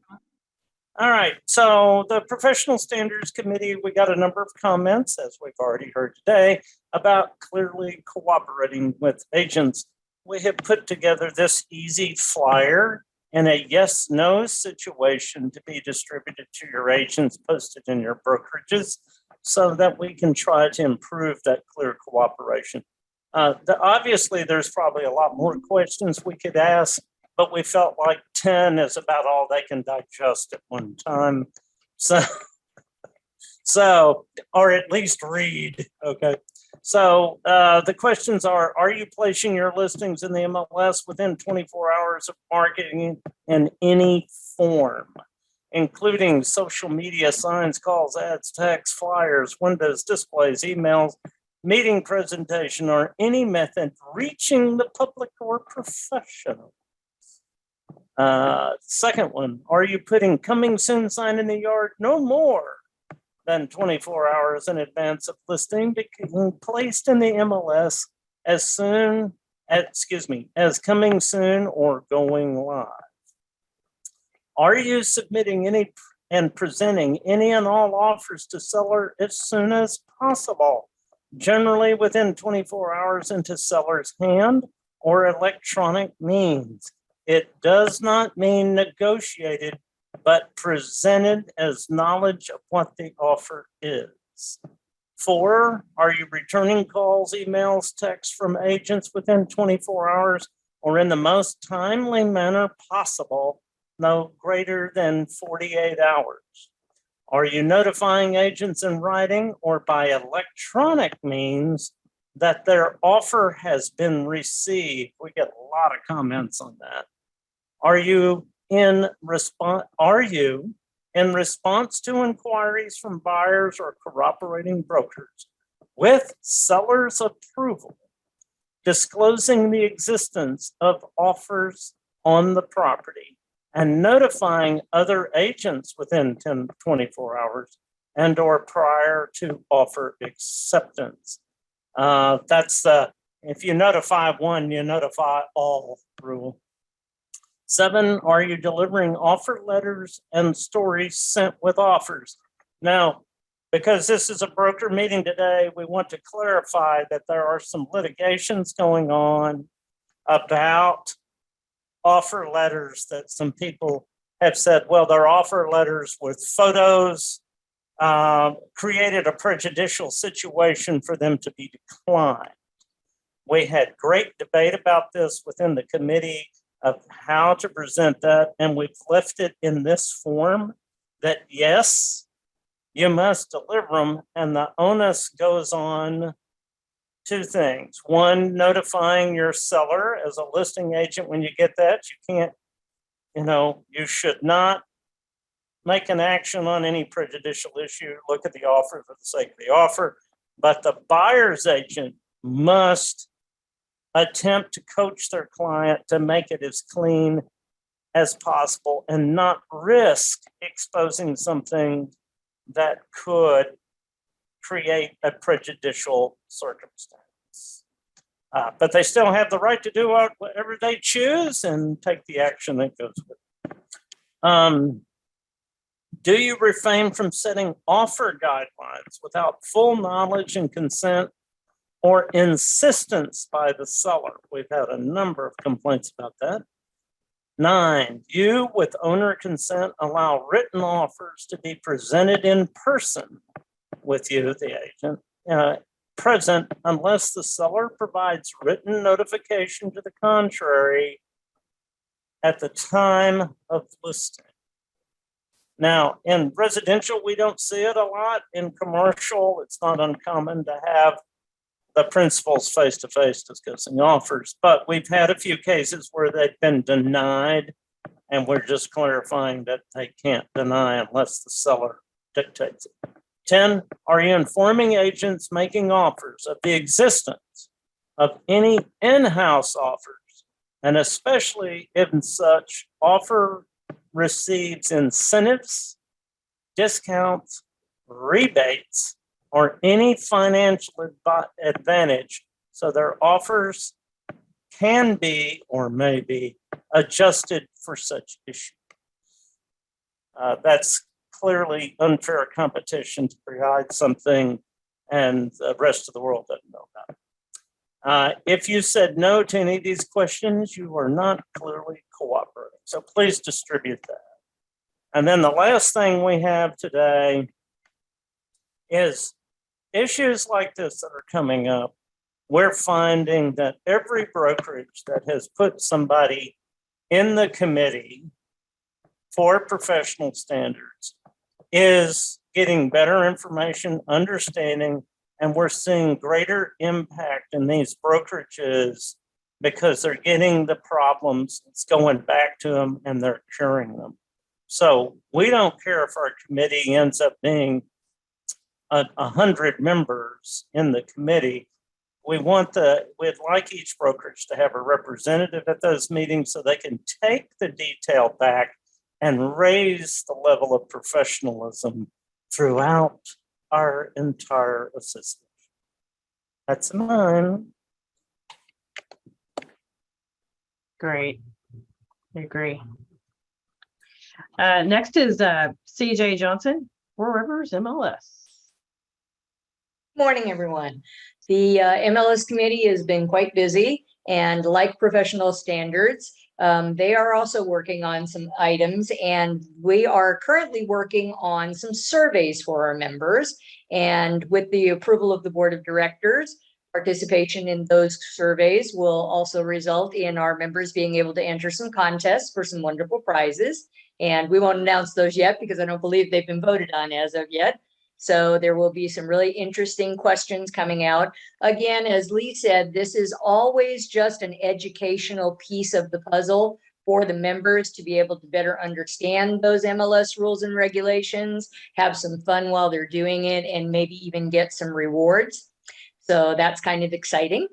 All right. So the Professional Standards Committee, we got a number of comments, as we've already heard today, about clearly cooperating with agents. We have put together this easy flyer in a yes/no situation to be distributed to your agents, posted in your brokerages, so that we can try to improve that clear cooperation. Obviously, there's probably a lot more questions we could ask, but we felt like 10 is about all they can digest at one time. So, or at least read, okay? So the questions are you placing your listings in the MLS within 24 hours of marketing in any form, including social media, signs, calls, ads, texts, flyers, windows, displays, emails, meeting presentation, or any method reaching the public or professional? Second one, are you putting coming soon sign in the yard no more than 24 hours in advance of listing, being placed in the MLS as coming soon or going live? Are you submitting any and presenting any and all offers to seller as soon as possible, generally within 24 hours into seller's hand or electronic means? It does not mean negotiated, but presented as knowledge of what the offer is. 4, are you returning calls, emails, texts from agents within 24 hours or in the most timely manner possible, no greater than 48 hours? Are you notifying agents in writing or by electronic means that their offer has been received. We get a lot of comments on that. Are you in response to inquiries from buyers or cooperating brokers with seller's approval, disclosing the existence of offers on the property and notifying other agents within 10 to 24 hours and or prior to offer acceptance? That's if you notify one, you notify all rule. 7, are you delivering offer letters and stories sent with offers? Now, because this is a broker meeting today, we want to clarify that there are some litigations going on about offer letters that some people have said, well, their offer letters with photos created a prejudicial situation for them to be declined. We had great debate about this within the committee of how to present that, and we've left it in this form that yes, you must deliver them, and the onus goes on 2 things. 1, notifying your seller as a listing agent when you get that. You can't, you should not make an action on any prejudicial issue. Look at the offer for the sake of the offer, but the buyer's agent must attempt to coach their client to make it as clean as possible and not risk exposing something that could create a prejudicial circumstance. But they still have the right to do whatever they choose and take the action that goes with it. Do you refrain from setting offer guidelines without full knowledge and consent or insistence by the seller? We've had a number of complaints about that. 9, you with owner consent allow written offers to be presented in person with you, the agent, present unless the seller provides written notification to the contrary at the time of listing. Now, in residential, we don't see it a lot. In commercial, it's not uncommon to have the principals face-to-face discussing offers, but we've had a few cases where they've been denied, and we're just clarifying that they can't deny unless the seller dictates it. 10, are you informing agents making offers of the existence of any in-house offers, and especially if such offer receives incentives, discounts, rebates, or any financial advantage, so their offers can be or may be adjusted for such issue? That's clearly unfair competition to provide something and the rest of the world doesn't know about it. If you said no to any of these questions, you are not clearly cooperating. So please distribute that. And then the last thing we have today is issues like this that are coming up. We're finding that every brokerage that has put somebody in the committee for professional standards is getting better information, understanding, and we're seeing greater impact in these brokerages because they're getting the problems, it's going back to them and they're curing them. So we don't care if our committee ends up being 100 members in the committee. We'd like each brokerage to have a representative at those meetings so they can take the detail back and raise the level of professionalism throughout our entire association. That's mine. Great. I agree. Next is CJ Johnson, Four Rivers MLS. Morning, everyone. The MLS committee has been quite busy, and like professional standards, they are also working on some items, and we are currently working on some surveys for our members. And with the approval of the board of directors, participation in those surveys will also result in our members being able to enter some contests for some wonderful prizes. And we won't announce those yet because I don't believe they've been voted on as of yet. So there will be some really interesting questions coming out. Again, as Lee said, this is always just an educational piece of the puzzle for the members to be able to better understand those MLS rules and regulations, have some fun while they're doing it, and maybe even get some rewards. So that's kind of exciting.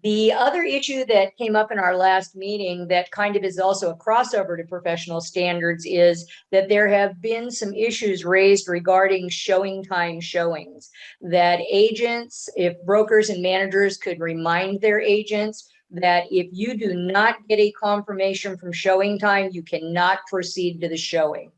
The other issue that came up in our last meeting that kind of is also a crossover to professional standards is that there have been some issues raised regarding showing time showings, that agents, if brokers and managers could remind their agents that if you do not get a confirmation from showing time, you cannot proceed to the showing.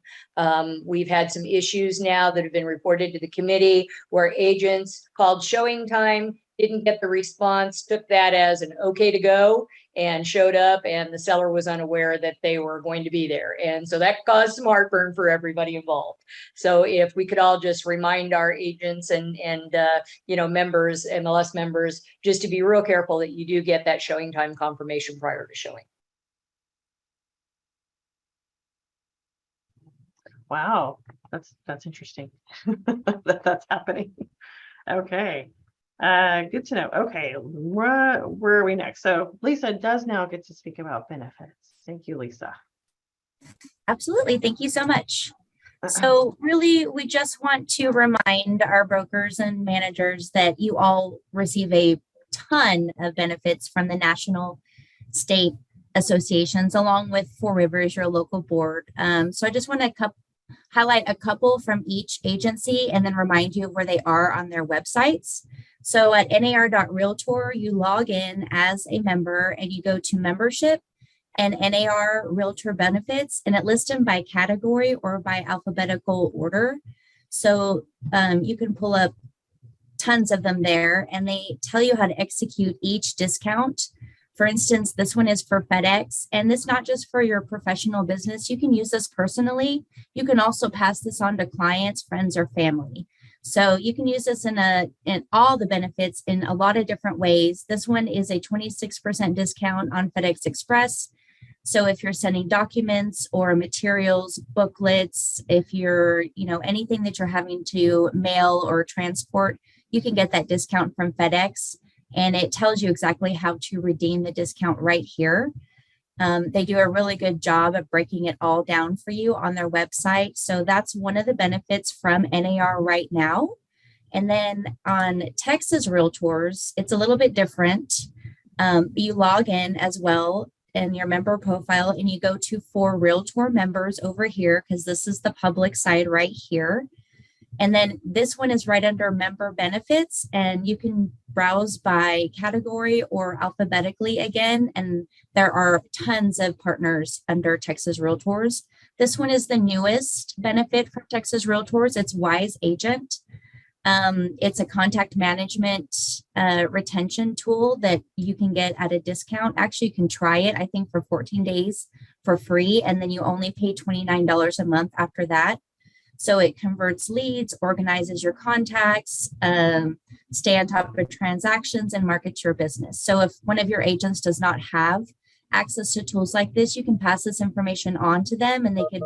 We've had some issues now that have been reported to the committee where agents called showing time, didn't get the response, took that as an okay to go, and showed up, and the seller was unaware that they were going to be there. And so that caused some heartburn for everybody involved. So if we could all just remind our agents and members, MLS members, just to be real careful that you do get that showing time confirmation prior to showing. Wow, that's interesting. That's happening. Okay. Good to know. Okay, where are we next? So Lisa does now get to speak about benefits. Thank you, Lisa. Absolutely. Thank you so much. So really, we just want to remind our brokers and managers that you all receive a ton of benefits from the national, state associations, along with Four Rivers, your local board. So I just want to highlight a couple from each agency and then remind you of where they are on their websites. So at nar.realtor, you log in as a member and you go to membership and NAR Realtor benefits, and it lists them by category or by alphabetical order. So you can pull up tons of them there, and they tell you how to execute each discount. For instance, this one is for FedEx, and this not just for your professional business. You can use this personally. You can also pass this on to clients, friends, or family. So you can use this in all the benefits in a lot of different ways. This one is a 26% discount on FedEx Express. So if you're sending documents or materials, booklets, if you're, anything that you're having to mail or transport, you can get that discount from FedEx. And it tells you exactly how to redeem the discount right here. They do a really good job of breaking it all down for you on their website. So that's one of the benefits from NAR right now. And then on Texas Realtors, it's a little bit different. You log in as well in your member profile and you go to For Realtor members over here, because this is the public side right here. And then this one is right under member benefits, and you can browse by category or alphabetically again. And there are tons of partners under Texas Realtors. This one is the newest benefit from Texas Realtors. It's Wise Agent. It's a contact management retention tool that you can get at a discount. Actually, you can try it, I think, for 14 days for free, and then you only pay $29 a month after that. So it converts leads, organizes your contacts, stay on top of transactions, and markets your business. So if one of your agents does not have access to tools like this, you can pass this information on to them and they could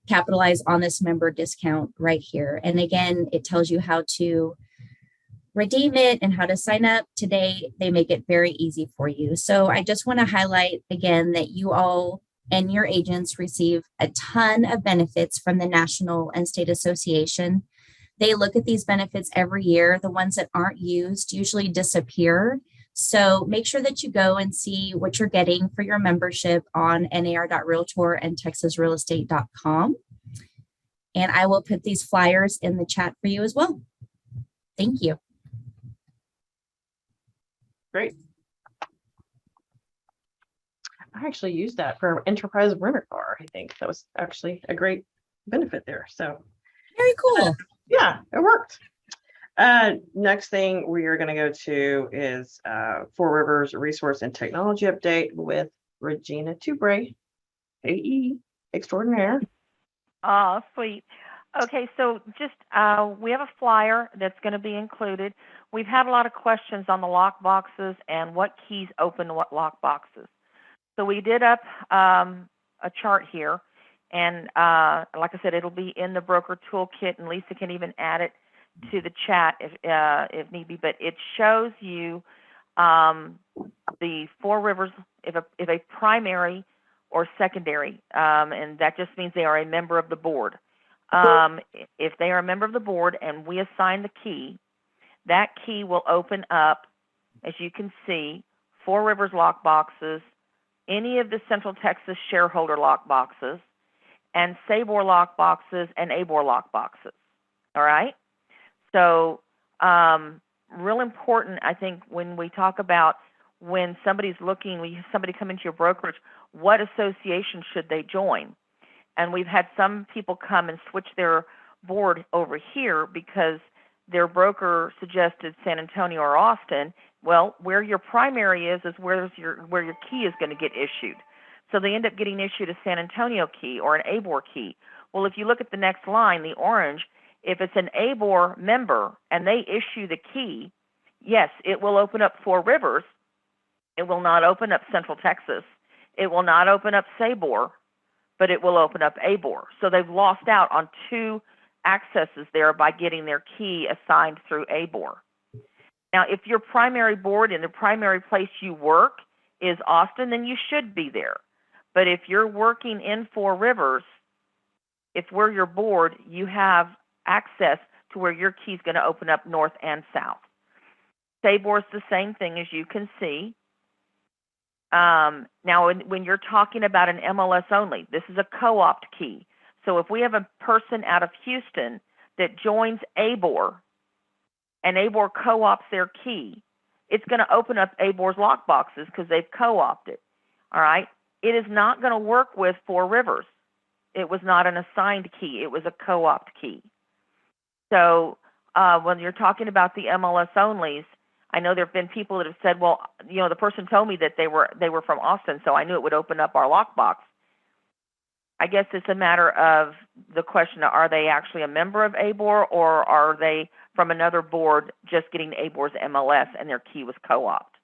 capitalize on this member discount right here. And again, it tells you how to redeem it and how to sign up. Today, they make it very easy for you. So I just want to highlight again that you all and your agents receive a ton of benefits from the National and State Association. They look at these benefits every year. The ones that aren't used usually disappear. So make sure that you go and see what you're getting for your membership on nar.realtor and texasrealestate.com. And I will put these flyers in the chat for you as well. Thank you. Great. I actually used that for Enterprise Renter Car. I think that was actually a great benefit there. So very cool. Yeah, it worked. Next thing we are going to go to is Four Rivers Resource and Technology Update with Regina Toubre, AE Extraordinaire. Oh, sweet. Okay, so just we have a flyer that's going to be included. We've had a lot of questions on the lock boxes and what keys open what lock boxes. So we did up a chart here, and like I said, it'll be in the broker toolkit, and Lisa can even add it to the chat if need be, but it shows you the Four Rivers, if a primary or secondary, and that just means they are a member of the board. If they are a member of the board and we assign the key, that key will open up, as you can see, Four Rivers lock boxes, any of the Central Texas shareholder lock boxes, and Sabor lock boxes and Abor lock boxes. All right? So, real important, I think, when we talk about when somebody's looking, when you have somebody come into your brokerage, what association should they join? And we've had some people come and switch their board over here because their broker suggested San Antonio or Austin. Well, where your primary is where your key is going to get issued. So they end up getting issued a San Antonio key or an Abor key. Well, if you look at the next line, the orange, if it's an Abor member and they issue the key, yes, it will open up Four Rivers. It will not open up Central Texas. It will not open up Sabor, but it will open up Abor. So they've lost out on two accesses there by getting their key assigned through Abor. Now, if your primary board and the primary place you work is Austin, then you should be there. But if you're working in Four Rivers, if we're your board, you have access to where your key is going to open up north and south. Sabor is the same thing, as you can see. Now, when you're talking about an MLS only, this is a co-opt key. So if we have a person out of Houston that joins Abor and Abor co-opts their key, it's going to open up Abor's lock boxes because they've co-opted. All right? It is not going to work with Four Rivers. It was not an assigned key. It was a co-opt key. So when you're talking about the MLS onlys, I know there have been people that have said, well, you know, the person told me that they were from Austin, so I knew it would open up our lockbox. I guess it's a matter of the question, are they actually a member of Abor, or are they from another board just getting Abor's MLS and their key was co-opt?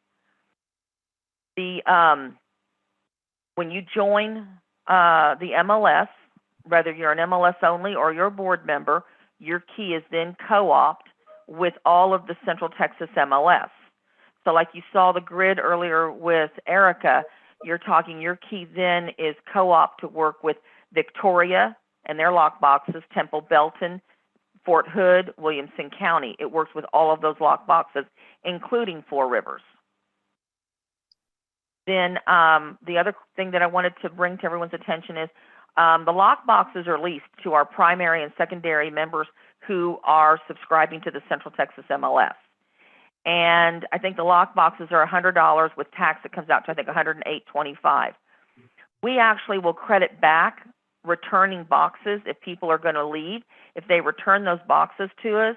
When you join the MLS, whether you're an MLS only or you're a board member, your key is then co-opt with all of the Central Texas MLS. So like you saw the grid earlier with Erica, you're talking your key then is co-op to work with Victoria and their lock boxes, Temple Belton, Fort Hood, Williamson County. It works with all of those lock boxes, including Four Rivers. Then the other thing that I wanted to bring to everyone's attention is the lock boxes are leased to our primary and secondary members who are subscribing to the Central Texas MLS. And I think the lock boxes are $100 with tax. It comes out to, I think, $108.25. We actually will credit back returning boxes if people are going to leave. If they return those boxes to us,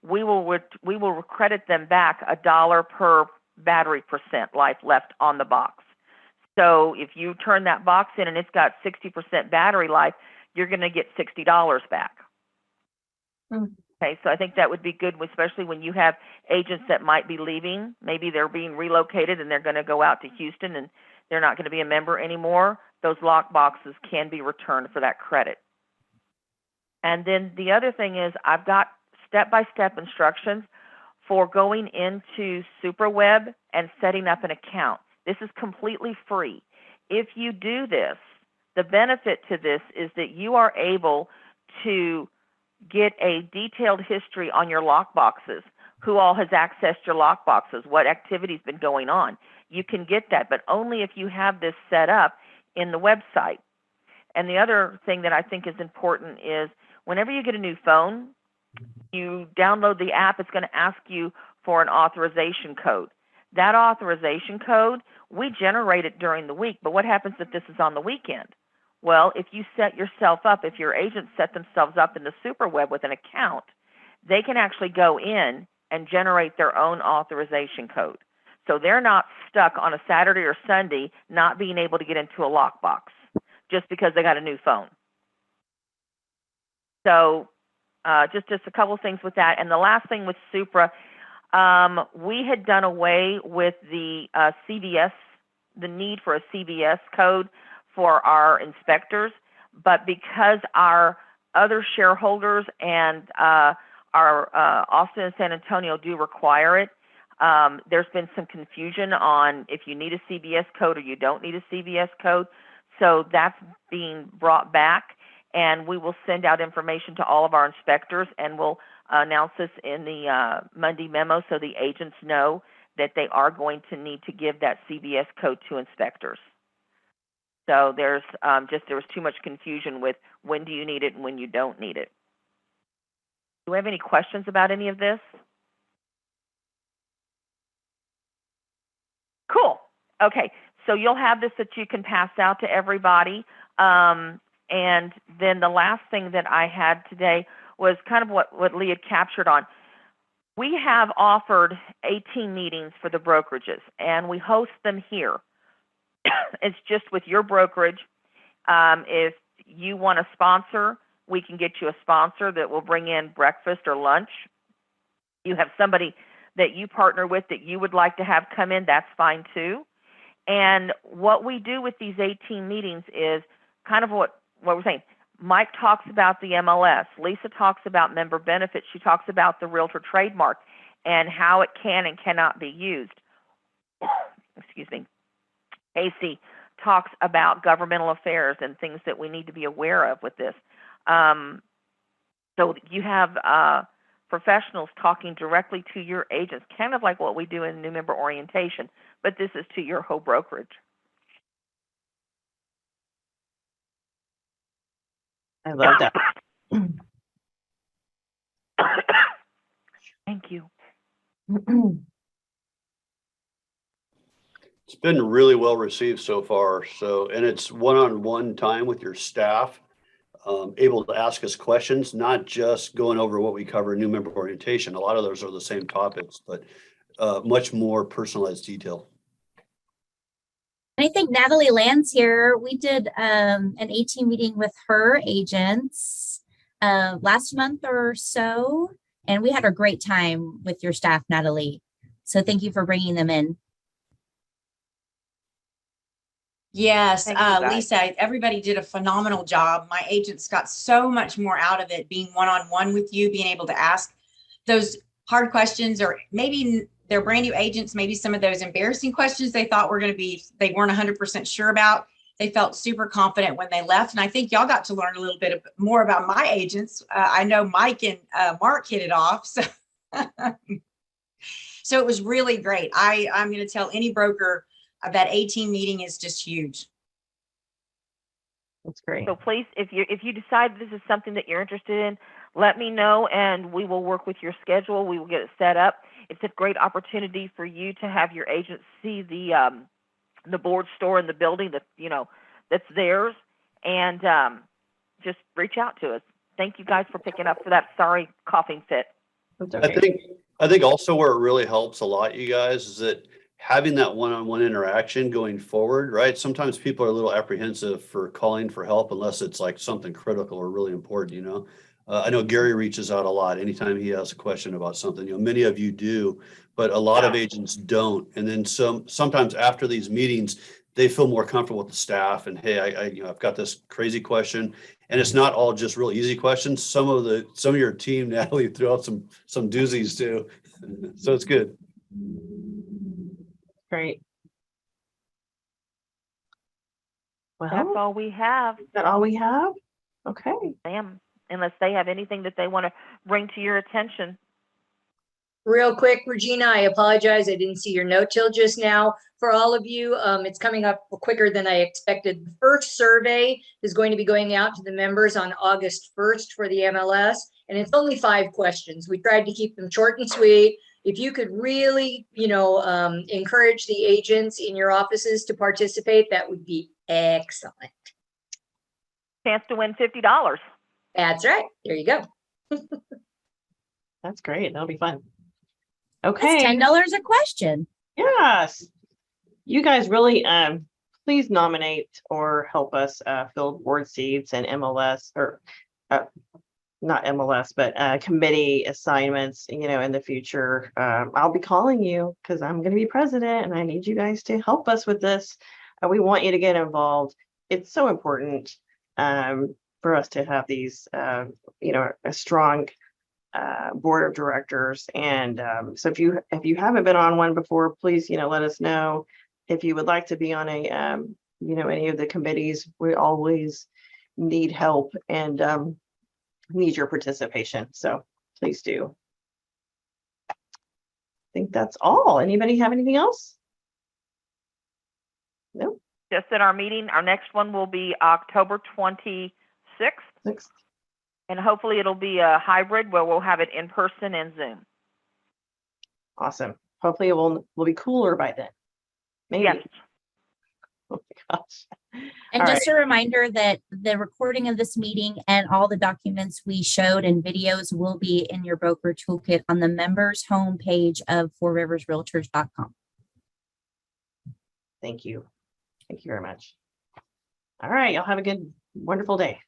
we will credit them back $1 per battery percent life left on the box. So if you turn that box in and it's got 60% battery life, you're going to get $60 back. Okay, so I think that would be good, especially when you have agents that might be leaving. Maybe they're being relocated and they're going to go out to Houston and they're not going to be a member anymore. Those lock boxes can be returned for that credit. And then the other thing is I've got step-by-step instructions for going into SuperWeb and setting up an account. This is completely free. If you do this, the benefit to this is that you are able to get a detailed history on your lock boxes, who all has accessed your lock boxes, what activity's been going on. You can get that, but only if you have this set up in the website. And the other thing that I think is important is whenever you get a new phone, you download the app, it's going to ask you for an authorization code. That authorization code, we generate it during the week, but what happens if this is on the weekend? Well, if you set yourself up, if your agents set themselves up in the SuperWeb with an account, they can actually go in and generate their own authorization code. So they're not stuck on a Saturday or Sunday not being able to get into a lockbox just because they got a new phone. So just a couple of things with that. And the last thing with Supra, we had done away with the CVS, the need for a CVS code for our inspectors, but because our other shareholders and our Austin and San Antonio do require it. There's been some confusion on if you need a CVS code or you don't need a CVS code. So that's being brought back, and we will send out information to all of our inspectors, and we'll announce this in the Monday memo so the agents know that they are going to need to give that CVS code to inspectors. So there was too much confusion with when do you need it and when you don't need it. Do we have any questions about any of this? Cool. Okay. So you'll have this that you can pass out to everybody. And then the last thing that I had today was kind of what Lee had captured on. We have offered 18 meetings for the brokerages, and we host them here. It's just with your brokerage. If you want a sponsor, we can get you a sponsor that will bring in breakfast or lunch. You have somebody that you partner with that you would like to have come in, that's fine too. And what we do with these 18 meetings is kind of what we're saying. Mike talks about the MLS. Lisa talks about member benefits. She talks about the realtor trademark and how it can and cannot be used. Excuse me. AC talks about governmental affairs and things that we need to be aware of with this. So you have professionals talking directly to your agents, kind of like what we do in new member orientation, but this is to your whole brokerage. I love that. Thank you. It's been really well received so far. So, and it's one-on-one time with your staff, able to ask us questions, not just going over what we cover in new member orientation. A lot of those are the same topics, but much more personalized detail. I think Natalie Land's here. We did an 18 meeting with her agents last month or so, and we had a great time with your staff, Natalie. So thank you for bringing them in. Yes, Thank you, guys. Lisa, everybody did a phenomenal job. My agents got so much more out of it, being one-on-one with you, being able to ask those hard questions, or maybe they're brand new agents, maybe some of those embarrassing questions they thought were going to be, they weren't 100% sure about. They felt super confident when they left. And I think y'all got to learn a little bit more about my agents. I know Mike and Mark hit it off. So, so it was really great. I'm going to tell any broker that 18 meeting is just huge. That's great. So please, if you decide this is something that you're interested in, let me know and we will work with your schedule. We will get it set up. It's a great opportunity for you to have your agents see the board store in the building that that's theirs, and just reach out to us. Thank you guys for picking up for that. Sorry, coughing fit. Okay. I think also where it really helps a lot, you guys, is that having that one-on-one interaction going forward, right? Sometimes people are a little apprehensive for calling for help unless it's like something critical or really important, I know Gary reaches out a lot anytime he has a question about something. Many of you do, but a lot of agents don't. And then sometimes after these meetings, they feel more comfortable with the staff and, hey, I've got this crazy question, and it's not all just real easy questions. Some of your team, Natalie, threw out some doozies too. So it's good. Great. Well, That's all we have. is that all we have? Okay. Sam, unless they have anything that they want to bring to your attention. Real quick, Regina, I apologize. I didn't see your note till just now. For all of you, it's coming up quicker than I expected. The first survey is going to be going out to the members on August 1st for the MLS, and it's only 5 questions. We tried to keep them short and sweet. If you could really, encourage the agents in your offices to participate, that would be excellent. Chance to win $50. That's right. There you go. That's great. That'll be fun. Okay. That's $10 a question. Yes. You guys really please nominate or help us fill board seats and MLS or not MLS, but committee assignments, in the future. I'll be calling you because I'm going to be president and I need you guys to help us with this. We want you to get involved. It's so important for us to have these, a strong board of directors. And so if you haven't been on one before, please, let us know. If you would like to be on a, any of the committees, we always need help and need your participation. So please do. I think that's all. Anybody have anything else? No. Just at our meeting, our next one will be October 26th. And hopefully it'll be a hybrid where we'll have it in person and Zoom. Awesome. Hopefully it will be cooler by then. Maybe. Yes. Oh my gosh. And All just a reminder that the recording of this meeting and all the documents we showed and videos will be in your broker toolkit on the members homepage of fourriversrealtors.com. Thank you. Thank you very much. All right. Y'all have a good, wonderful day.